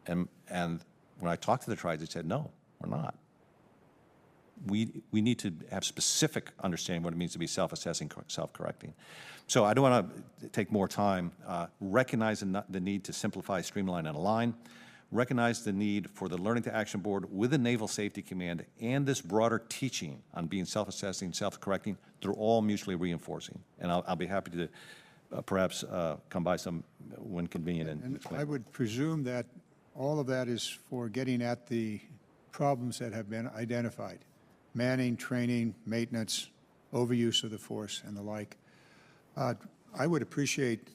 And when I talked to the tribes, they said, no, we're not. We need to have specific understanding what it means to be self-assessing, self-correcting. So I don't want to take more time. Recognize the need to simplify, streamline, and align. Recognize the need for the Learning to Action Board with the Naval Safety Command and this broader teaching on being self-assessing, self-correcting. They're all mutually reinforcing. And I'll be happy to perhaps come by some when convenient.
And I would presume that all of that is for getting at the problems that have been identified: manning, training, maintenance, overuse of the force, and the like. I would appreciate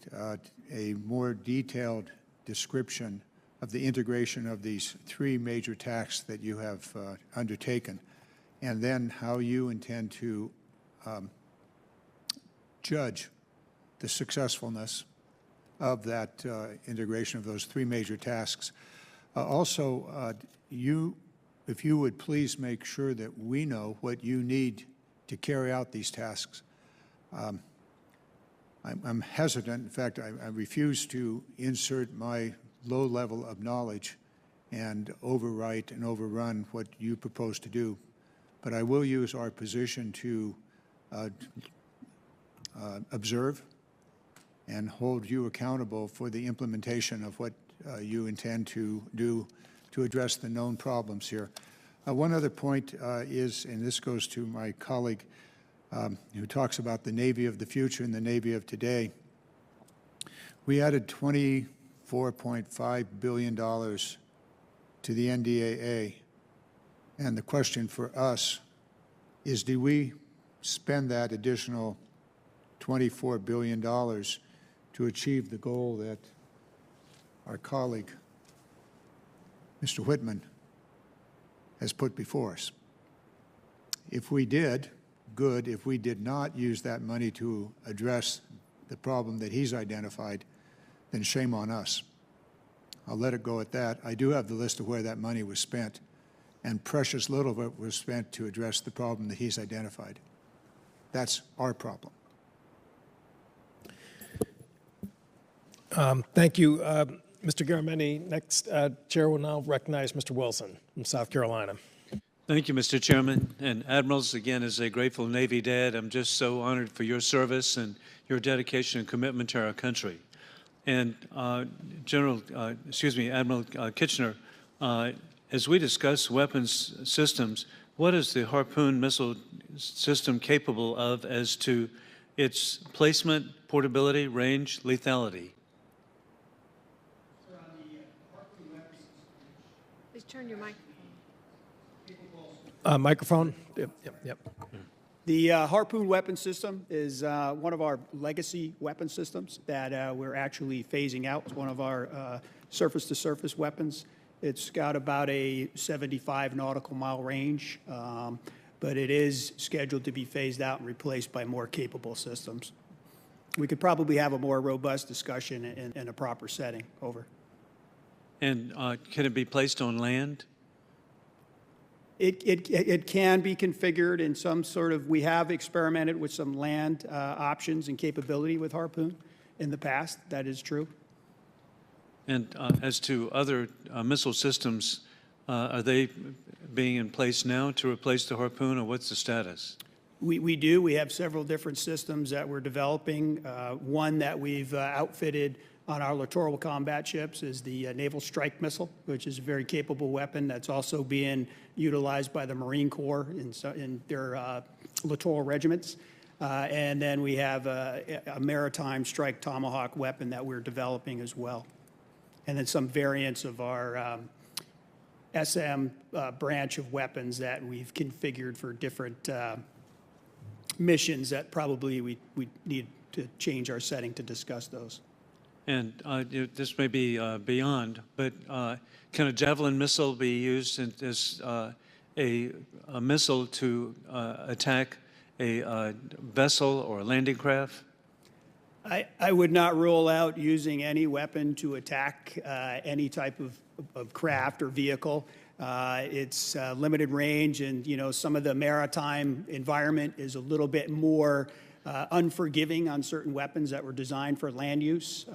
a more detailed description of the integration of these three major tasks that you have undertaken, and then how you intend to judge the successfulness of that integration of those three major tasks. Also, if you would please make sure that we know what you need to carry out these tasks. I'm hesitant. In fact, I refuse to insert my low level of knowledge and overwrite and overrun what you propose to do. But I will use our position to observe and hold you accountable for the implementation of what you intend to do to address the known problems here. One other point is, and this goes to my colleague who talks about the Navy of the future and the Navy of today. We added $24.5 billion to the NDAA, and the question for us is, do we spend that additional $24 billion to achieve the goal that our colleague, Mr. Whitman, has put before us? If we did, good. If we did not use that money to address the problem that he's identified, then shame on us. I'll let it go at that. I do have the list of where that money was spent, and precious little of it was spent to address the problem that he's identified. That's our problem.
Thank you, Mr. Garamendi. Next, Chair will now recognize Mr. Wilson from South Carolina.
Thank you, Mr. Chairman. And Admirals, again, as a grateful Navy dad, I'm just so honored for your service and your dedication and commitment to our country. And Admiral Kitchener, as we discuss weapons systems, what is the Harpoon missile system capable of as to its placement, portability, range, lethality?
Please turn your microphone.
Microphone? Yep.
The Harpoon weapon system is one of our legacy weapon systems that we're actually phasing out. It's one of our surface-to-surface weapons. It's got about a 75 nautical mile range, but it is scheduled to be phased out and replaced by more capable systems. We could probably have a more robust discussion in a proper setting. Over.
And can it be placed on land?
It can be configured in some sort of, we have experimented with some land options and capability with Harpoon in the past. That is true.
And as to other missile systems, are they being in place now to replace the Harpoon, or what's the status?
We do. We have several different systems that we're developing. One that we've outfitted on our littoral combat ships is the Naval Strike Missile, which is a very capable weapon that's also being utilized by the Marine Corps in their littoral regiments. And then we have a maritime strike Tomahawk weapon that we're developing as well. And then some variants of our SM branch of weapons that we've configured for different missions that probably we need to change our setting to discuss those.
And this may be beyond, but can a Javelin missile be used as a missile to attack a vessel or a landing craft?
I would not rule out using any weapon to attack any type of craft or vehicle. It's limited range, and some of the maritime environment is a little bit more unforgiving on certain weapons that were designed for land use.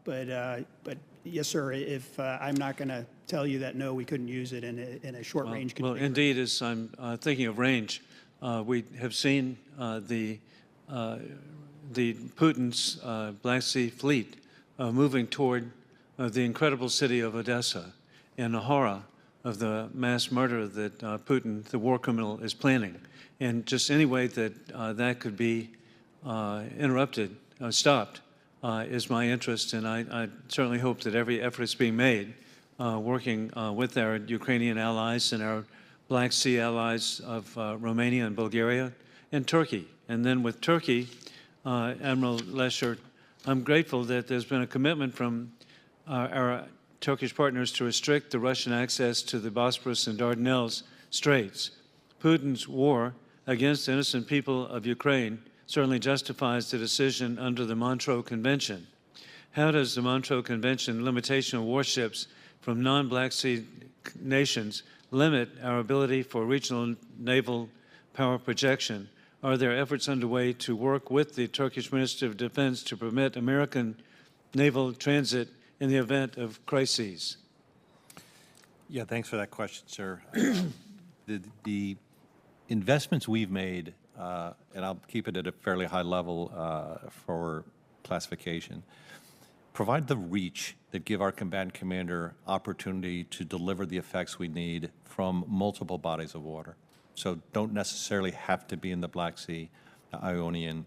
But yes, sir. If I'm not going to tell you that no, we couldn't use it in a short range configuration.
Well, indeed, as I'm thinking of range, we have seen the Putin's Black Sea fleet moving toward the incredible city of Odessa and the horror of the mass murder that Putin, the war criminal, is planning. And just any way that that could be interrupted, stopped, is my interest. And I certainly hope that every effort is being made, working with our Ukrainian allies and our Black Sea allies of Romania and Bulgaria and Turkey. And then with Turkey, Admiral Lescher, I'm grateful that there's been a commitment from our Turkish partners to restrict the Russian access to the Bosporus and Dardanelles Straits. Putin's war against innocent people of Ukraine certainly justifies the decision under the Montreux Convention. How does the Montreux Convention limitation of warships from non-Black Sea nations limit our ability for regional naval power projection? Are there efforts underway to work with the Turkish Ministry of Defense to permit American naval transit in the event of crises?
Yeah, thanks for that question, sir. The investments we've made, and I'll keep it at a fairly high level for classification, provide the reach that give our combatant commander opportunity to deliver the effects we need from multiple bodies of water. So don't necessarily have to be in the Black Sea, the Ionian,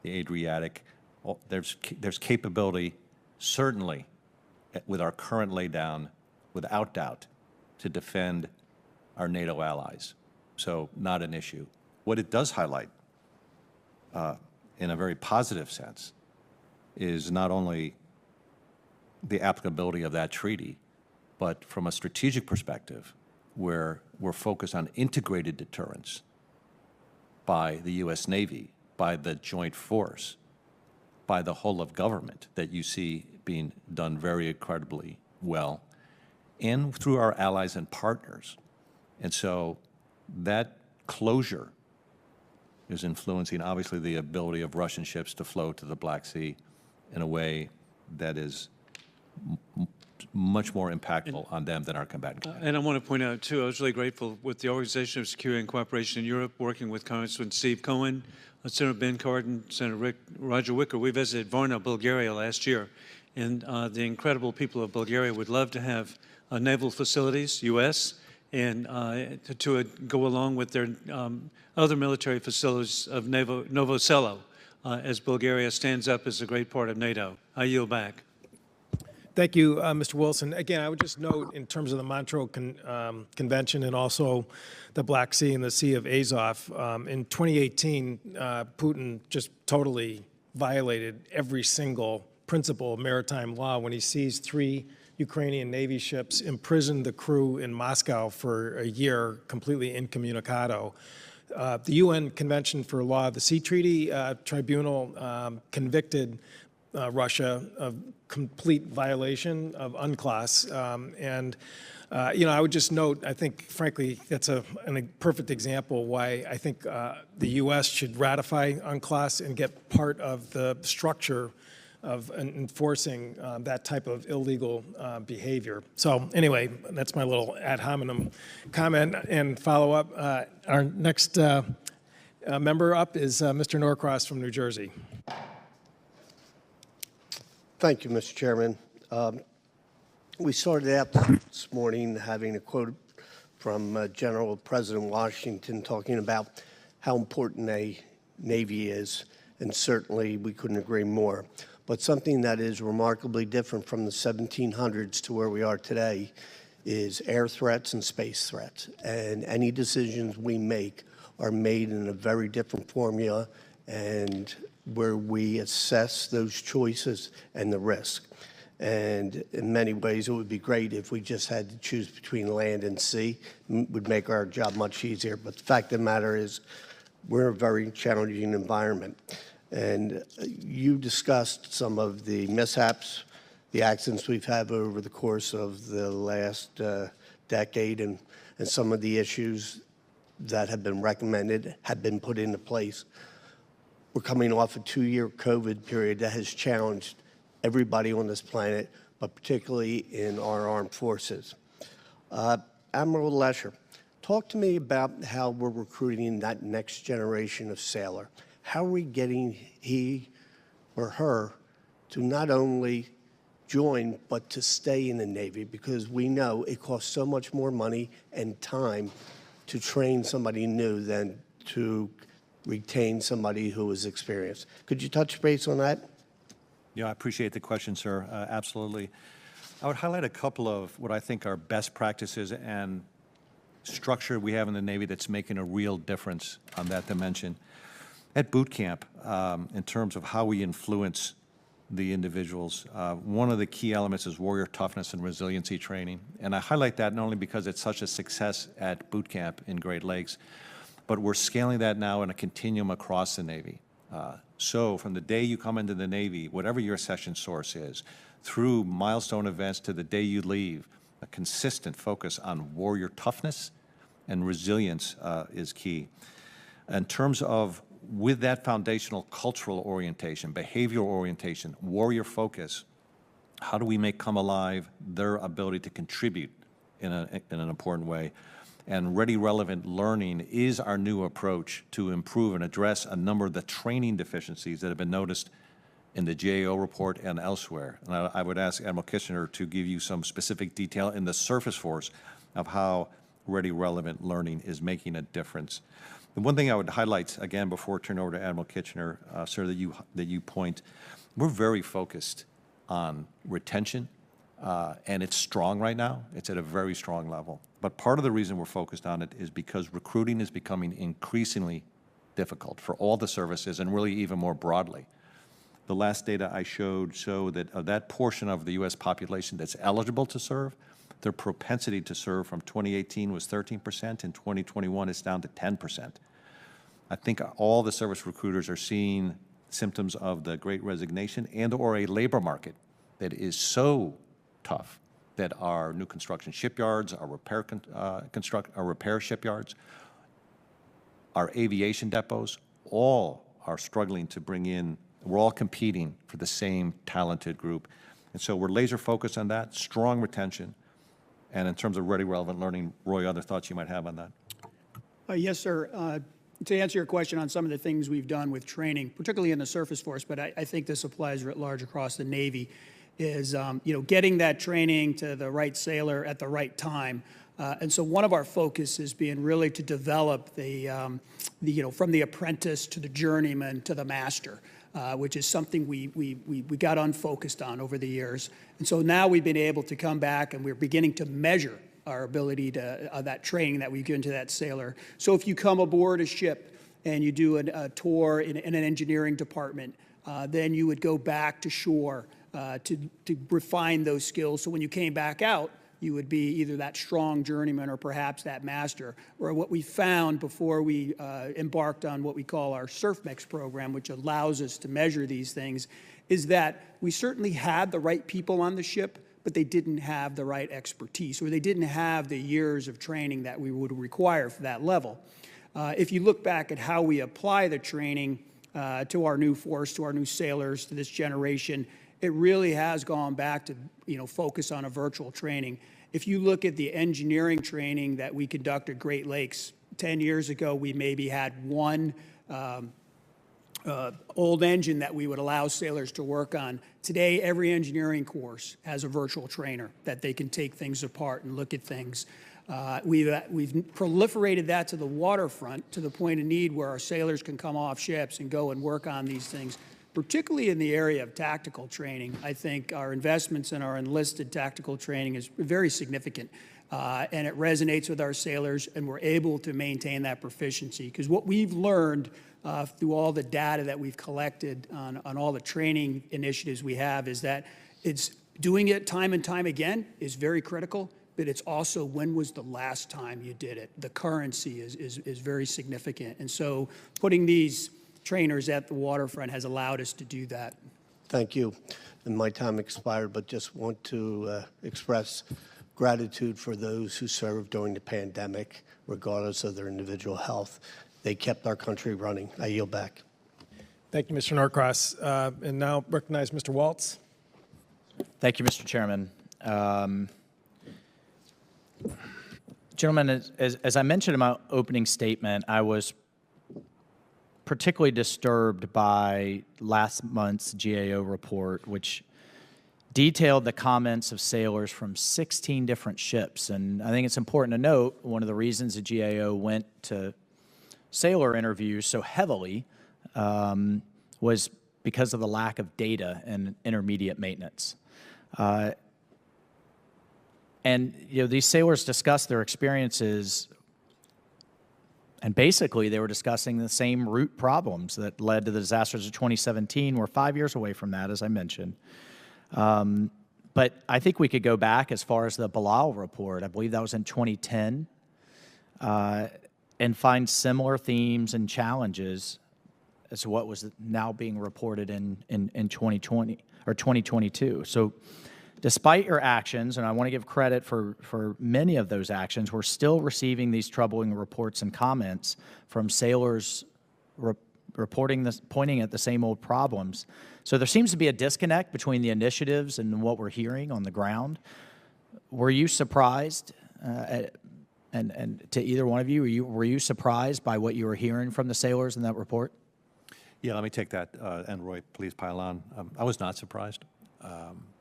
the Adriatic. There's capability, certainly, with our current laydown, without doubt, to defend our NATO allies. So not an issue. What it does highlight, in a very positive sense, is not only the applicability of that treaty, but from a strategic perspective, where we're focused on integrated deterrence by the U.S. Navy, by the joint force, by the whole of government that you see being done very incredibly well, and through our allies and partners. And so that closure is influencing, obviously, the ability of Russian ships to flow to the Black Sea in a way that is much more impactful on them than our combatant command.
And I want to point out, too, I was really grateful with the Organization of Security and Cooperation in Europe, working with Congressman Steve Cohen, Senator Ben Cardin, Senator Roger Wicker. We visited Varna, Bulgaria last year, and the incredible people of Bulgaria would love to have naval facilities, U.S., and to go along with their other military facilities of Novo Selo, as Bulgaria stands up as a great part of NATO. I yield back.
Thank you, Mr. Wilson. Again, I would just note in terms of the Montreux Convention and also the Black Sea and the Sea of Azov, in 2018, Putin just totally violated every single principle of maritime law when he seized 3 Ukrainian Navy ships, imprisoned the crew in Moscow for a year, completely incommunicado. The UN Convention for Law of the Sea Treaty Tribunal convicted Russia of complete violation of UNCLOS. I would just note, I think, frankly, that's a perfect example why I think the U.S. should ratify UNCLOS and get part of the structure of enforcing that type of illegal behavior. So anyway, that's my little ad hominem comment and follow-up. Our next member up is Mr. Norcross from New Jersey.
Thank you, Mr. Chairman. We started out this morning having a quote from General President Washington talking about how important a Navy is, and certainly we couldn't agree more. But something that is remarkably different from the 1700s to where we are today is air threats and space threats. And any decisions we make are made in a very different formula, and where we assess those choices and the risk. And in many ways, it would be great if we just had to choose between land and sea. It would make our job much easier. But the fact of the matter is, we're a very challenging environment. And you discussed some of the mishaps, the accidents we've had over the course of the last decade, and some of the issues that have been recommended have been put into place. We're coming off a 2-year COVID period that has challenged everybody on this planet, but particularly in our armed forces. Admiral Lescher, talk to me about how we're recruiting that next generation of sailor. How are we getting he or her to not only join, but to stay in the Navy? Because we know it costs so much more money and time to train somebody new than to retain somebody who is experienced. Could you touch base on that?
Yeah, I appreciate the question, sir. Absolutely. I would highlight a couple of what I think are best practices and structure we have in the Navy that's making a real difference on that dimension. At boot camp, in terms of how we influence the individuals, one of the key elements is warrior toughness and resiliency training. And I highlight that not only because it's such a success at boot camp in Great Lakes, but we're scaling that now in a continuum across the Navy. So from the day you come into the Navy, whatever your session source is, through milestone events to the day you leave, a consistent focus on warrior toughness and resilience is key. In terms of with that foundational cultural orientation, behavioral orientation, warrior focus, how do we make come alive their ability to contribute in an important way? And ready relevant learning is our new approach to improve and address a number of the training deficiencies that have been noticed in the GAO report and elsewhere. And I would ask Admiral Kitchener to give you some specific detail in the Surface Force of how ready relevant learning is making a difference. The one thing I would highlight, again, before I turn over to Admiral Kitchener, sir, that you point, we're very focused on retention, and it's strong right now. It's at a very strong level. But part of the reason we're focused on it is because recruiting is becoming increasingly difficult for all the services and really even more broadly. The last data I showed show that of that portion of the U.S. population that's eligible to serve, their propensity to serve from 2018 was 13%. In 2021, it's down to 10%. I think all the service recruiters are seeing symptoms of the Great Resignation and or a labor market that is so tough that our new construction shipyards, our repair shipyards, our aviation depots, all are struggling to bring in. We're all competing for the same talented group. And so we're laser focused on that, strong retention. And in terms of ready relevant learning, Roy, other thoughts you might have on that?
Yes, sir. To answer your question on some of the things we've done with training, particularly in the Surface Force, but I think this applies writ large across the Navy, is getting that training to the right sailor at the right time. And so one of our focus has been really to develop from the apprentice to the journeyman to the master, which is something we got unfocused on over the years. And so now we've been able to come back and we're beginning to measure our ability to that training that we give to that sailor. So if you come aboard a ship and you do a tour in an engineering department, then you would go back to shore to refine those skills. So when you came back out, you would be either that strong journeyman or perhaps that master. Or what we found before we embarked on what we call our Surf Mix program, which allows us to measure these things, is that we certainly had the right people on the ship, but they didn't have the right expertise, or they didn't have the years of training that we would require for that level. If you look back at how we apply the training to our new force, to our new sailors, to this generation, it really has gone back to focus on a virtual training. If you look at the engineering training that we conduct at Great Lakes, 10 years ago we maybe had one old engine that we would allow sailors to work on. Today, every engineering course has a virtual trainer that they can take things apart and look at things. We've proliferated that to the waterfront to the point of need where our sailors can come off ships and go and work on these things. particularly in the area of tactical training. I think our investments in our enlisted tactical training is very significant. And it resonates with our sailors, and we're able to maintain that proficiency. Because what we've learned through all the data that we've collected on all the training initiatives we have is that it's doing it time and time again is very critical, but it's also when was the last time you did it. The currency is very significant. And so putting these trainers at the waterfront has allowed us to do that.
Thank you. And my time expired, but just want to express gratitude for those who served during the pandemic, regardless of their individual health. They kept our country running. I yield back.
Thank you, Mr. Norcross. And now recognize Mr. Waltz.
Thank you, Mr. Chairman. Gentlemen, as I mentioned in my opening statement, I was particularly disturbed by last month's GAO report, which detailed the comments of sailors from 16 different ships. And I think it's important to note one of the reasons the GAO went to sailor interviews so heavily was because of the lack of data and intermediate maintenance. And these sailors discussed their experiences, and basically they were discussing the same root problems that led to the disasters of 2017. We're 5 years away from that, as I mentioned. But I think we could go back as far as the Bilal report. I believe that was in 2010, and find similar themes and challenges as to what was now being reported in 2020 or 2022. So despite your actions, and I want to give credit for many of those actions, we're still receiving these troubling reports and comments from sailors reporting this, pointing at the same old problems. So there seems to be a disconnect between the initiatives and what we're hearing on the ground. Were you surprised, and to either one of you, were you surprised by what you were hearing from the sailors in that report?
Yeah, let me take that, and Roy, please pile on. I was not surprised,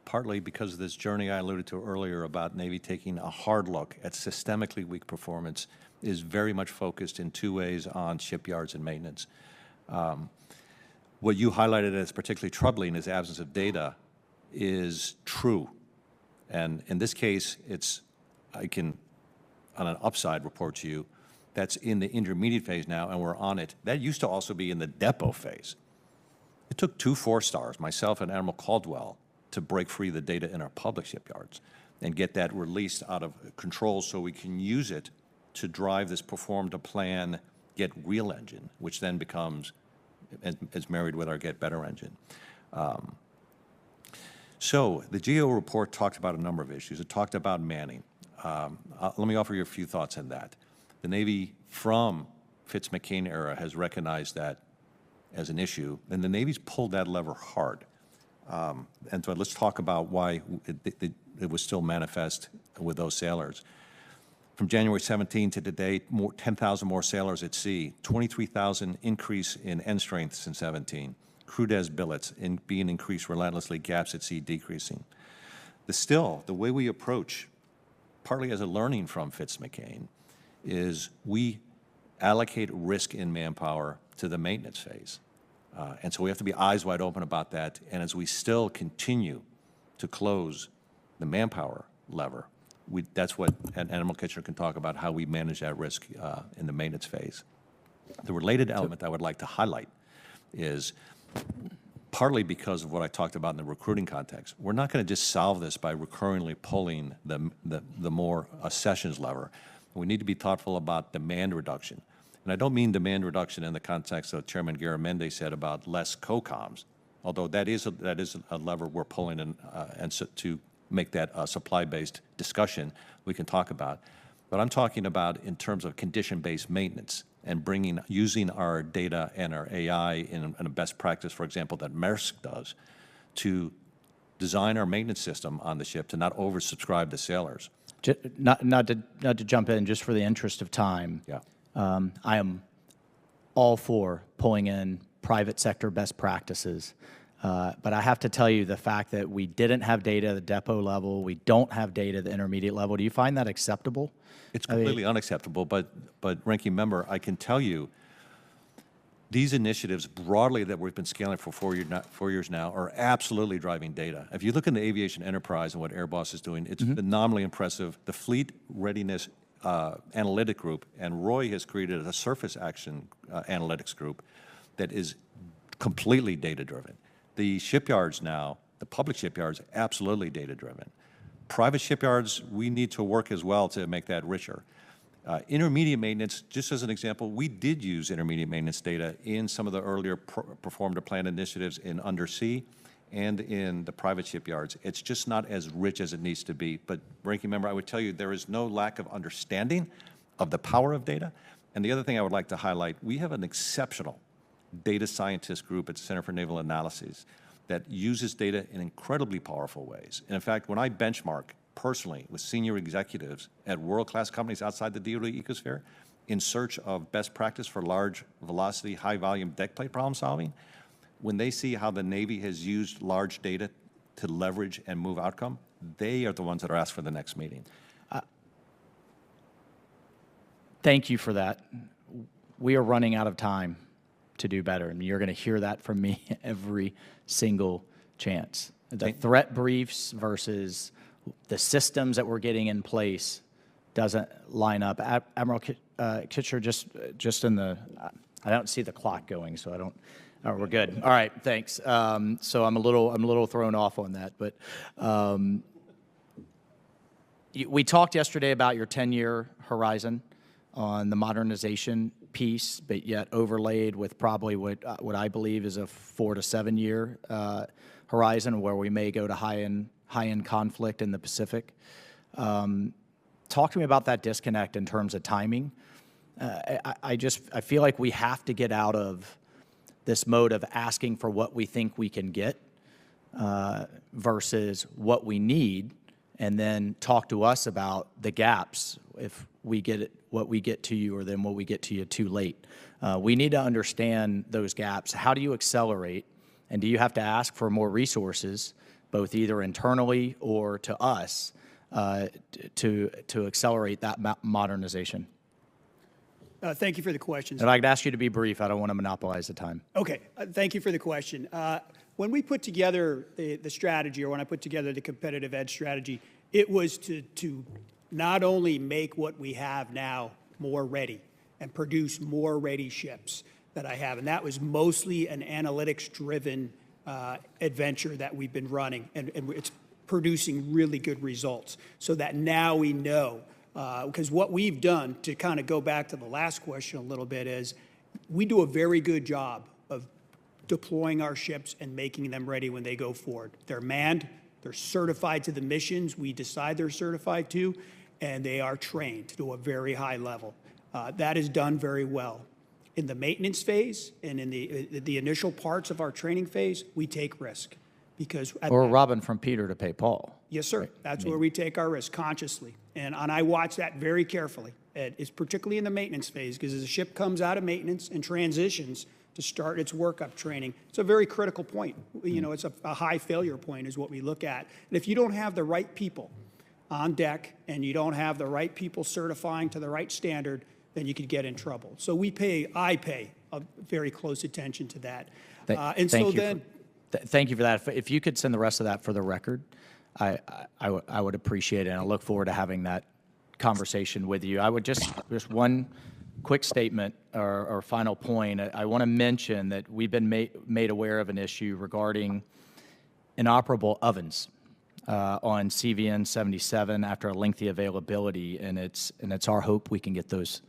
partly because of this journey I alluded to earlier about Navy taking a hard look at systemically weak performance is very much focused in two ways on shipyards and maintenance. What you highlighted as particularly troubling is absence of data is true. And in this case, I can, on an upside, report to you, that's in the intermediate phase now, and we're on it. That used to also be in the depot phase. It took 2 4-stars, myself and Admiral Caldwell, to break free the data in our public shipyards and get that released out of control so we can use it to drive this perform to plan, get real engine, which then becomes, is married with our get better engine. So the GAO report talked about a number of issues. It talked about manning. Let me offer you a few thoughts on that. The Navy from Fitz-McCain era has recognized that as an issue, and the Navy's pulled that lever hard. And so let's talk about why it was still manifest with those sailors. From January 17 to today, 10,000 more sailors at sea, 23,000 increase in end strength since 17, crew des billets being increased relentlessly, gaps at sea decreasing. The way we approach, partly as a learning from Fitz-McCain, is we allocate risk in manpower to the maintenance phase. And so we have to be eyes wide open about that. And as we still continue to close the manpower lever, that's what Admiral Kitchener can talk about, how we manage that risk in the maintenance phase. The related element I would like to highlight is partly because of what I talked about in the recruiting context. We're not going to just solve this by recurringly pulling the more sessions lever. We need to be thoughtful about demand reduction. And I don't mean demand reduction in the context of Chairman Garamendi said about less COCOMs, although that is a lever we're pulling in, and so to make that a supply-based discussion we can talk about. But I'm talking about in terms of condition-based maintenance and using our data and our AI in a best practice, for example, that Maersk does, to design our maintenance system on the ship to not oversubscribe the sailors.
Not to jump in, just for the interest of time.
Yeah.
I am all for pulling in private sector best practices. But I have to tell you, the fact that we didn't have data at the depot level, we don't have data at the intermediate level, do you find that acceptable?
It's completely unacceptable, but Ranking Member, I can tell you, These initiatives broadly that we've been scaling for 4 years now are absolutely driving data. If you look in the aviation enterprise and what Airbus is doing, it's phenomenally impressive. The Fleet Readiness Analytic Group, and Roy has created a surface action analytics group that is completely data-driven. The shipyards now, the public shipyards, absolutely data-driven. Private shipyards, we need to work as well to make that richer. Intermediate maintenance, just as an example, we did use intermediate maintenance data in some of the earlier performed or planned initiatives in undersea and in the private shipyards. It's just not as rich as it needs to be. But, Ranking Member, I would tell you there is no lack of understanding of the power of data. And the other thing I would like to highlight, we have an exceptional data scientist group at the Center for Naval Analyses that uses data in incredibly powerful ways. And in fact, when I benchmark personally with senior executives at world-class companies outside the DoD ecosphere in search of best practice for large velocity, high volume deck plate problem solving, when they see how the Navy has used large data to leverage and move outcome, they are the ones that are asked for the next meeting.
Thank you for that. We are running out of time to do better, and you're going to hear that from me every single chance. The threat briefs versus the systems that we're getting in place doesn't line up. Admiral Kitcher, just in the, I don't see the clock going, so I don't. Oh, we're good. All right, thanks. So I'm a little thrown off on that, but we talked yesterday about your 10-year horizon on the modernization piece, but yet overlaid with probably what I believe is a 4 to 7 year horizon where we may go to high-end conflict in the Pacific. Talk to me about that disconnect in terms of timing. I feel like we have to get out of this mode of asking for what we think we can get versus what we need, and then talk to us about the gaps if we get it, what we get to you or then what we get to you too late. We need to understand those gaps. How do you accelerate, and do you have to ask for more resources, both either internally or to us, to accelerate that modernization?
Thank you for the questions.
And I'd ask you to be brief. I don't want to monopolize the time.
Okay, thank you for the question. When we put together the strategy, or when I put together the competitive edge strategy, it was to not only make what we have now more ready and produce more ready ships that I have, and that was mostly an analytics-driven adventure that we've been running, and it's producing really good results, so that now we know. Because what we've done, to kind of go back to the last question a little bit, is we do a very good job of deploying our ships and making them ready when they go forward. They're manned, they're certified to the missions we decide they're certified to, and they are trained to a very high level. That is done very well. In the maintenance phase and in the initial parts of our training phase, we take risk. Because
or robbing from Peter to pay Paul.
Yes, sir. Right. That's where we take our risk consciously. And I watch that very carefully. It's particularly in the maintenance phase, because as a ship comes out of maintenance and transitions to start its workup training, it's a very critical point. You know, it's a high failure point is what we look at. And if you don't have the right people on deck and you don't have the right people certifying to the right standard, then you could get in trouble. So I pay a very close attention to that.
Thank you for that. If you could send the rest of that for the record, I would appreciate it, and I look forward to having that conversation with you. I would just one quick statement or final point. I want to mention that we've been made aware of an issue regarding inoperable ovens on CVN 77 after a lengthy availability, and it's our hope we can get those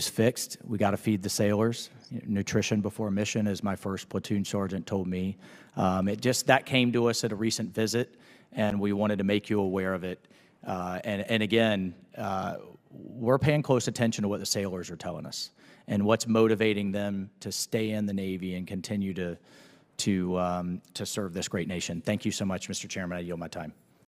fixed. We got to feed the sailors. Nutrition before mission, as my first platoon sergeant told me. That came to us at a recent visit, and we wanted to make you aware of it. And again, we're paying close attention to what the sailors are telling us and what's motivating them to stay in the Navy and continue to serve this great nation. Thank you so much, Mr. Chairman. I yield my time.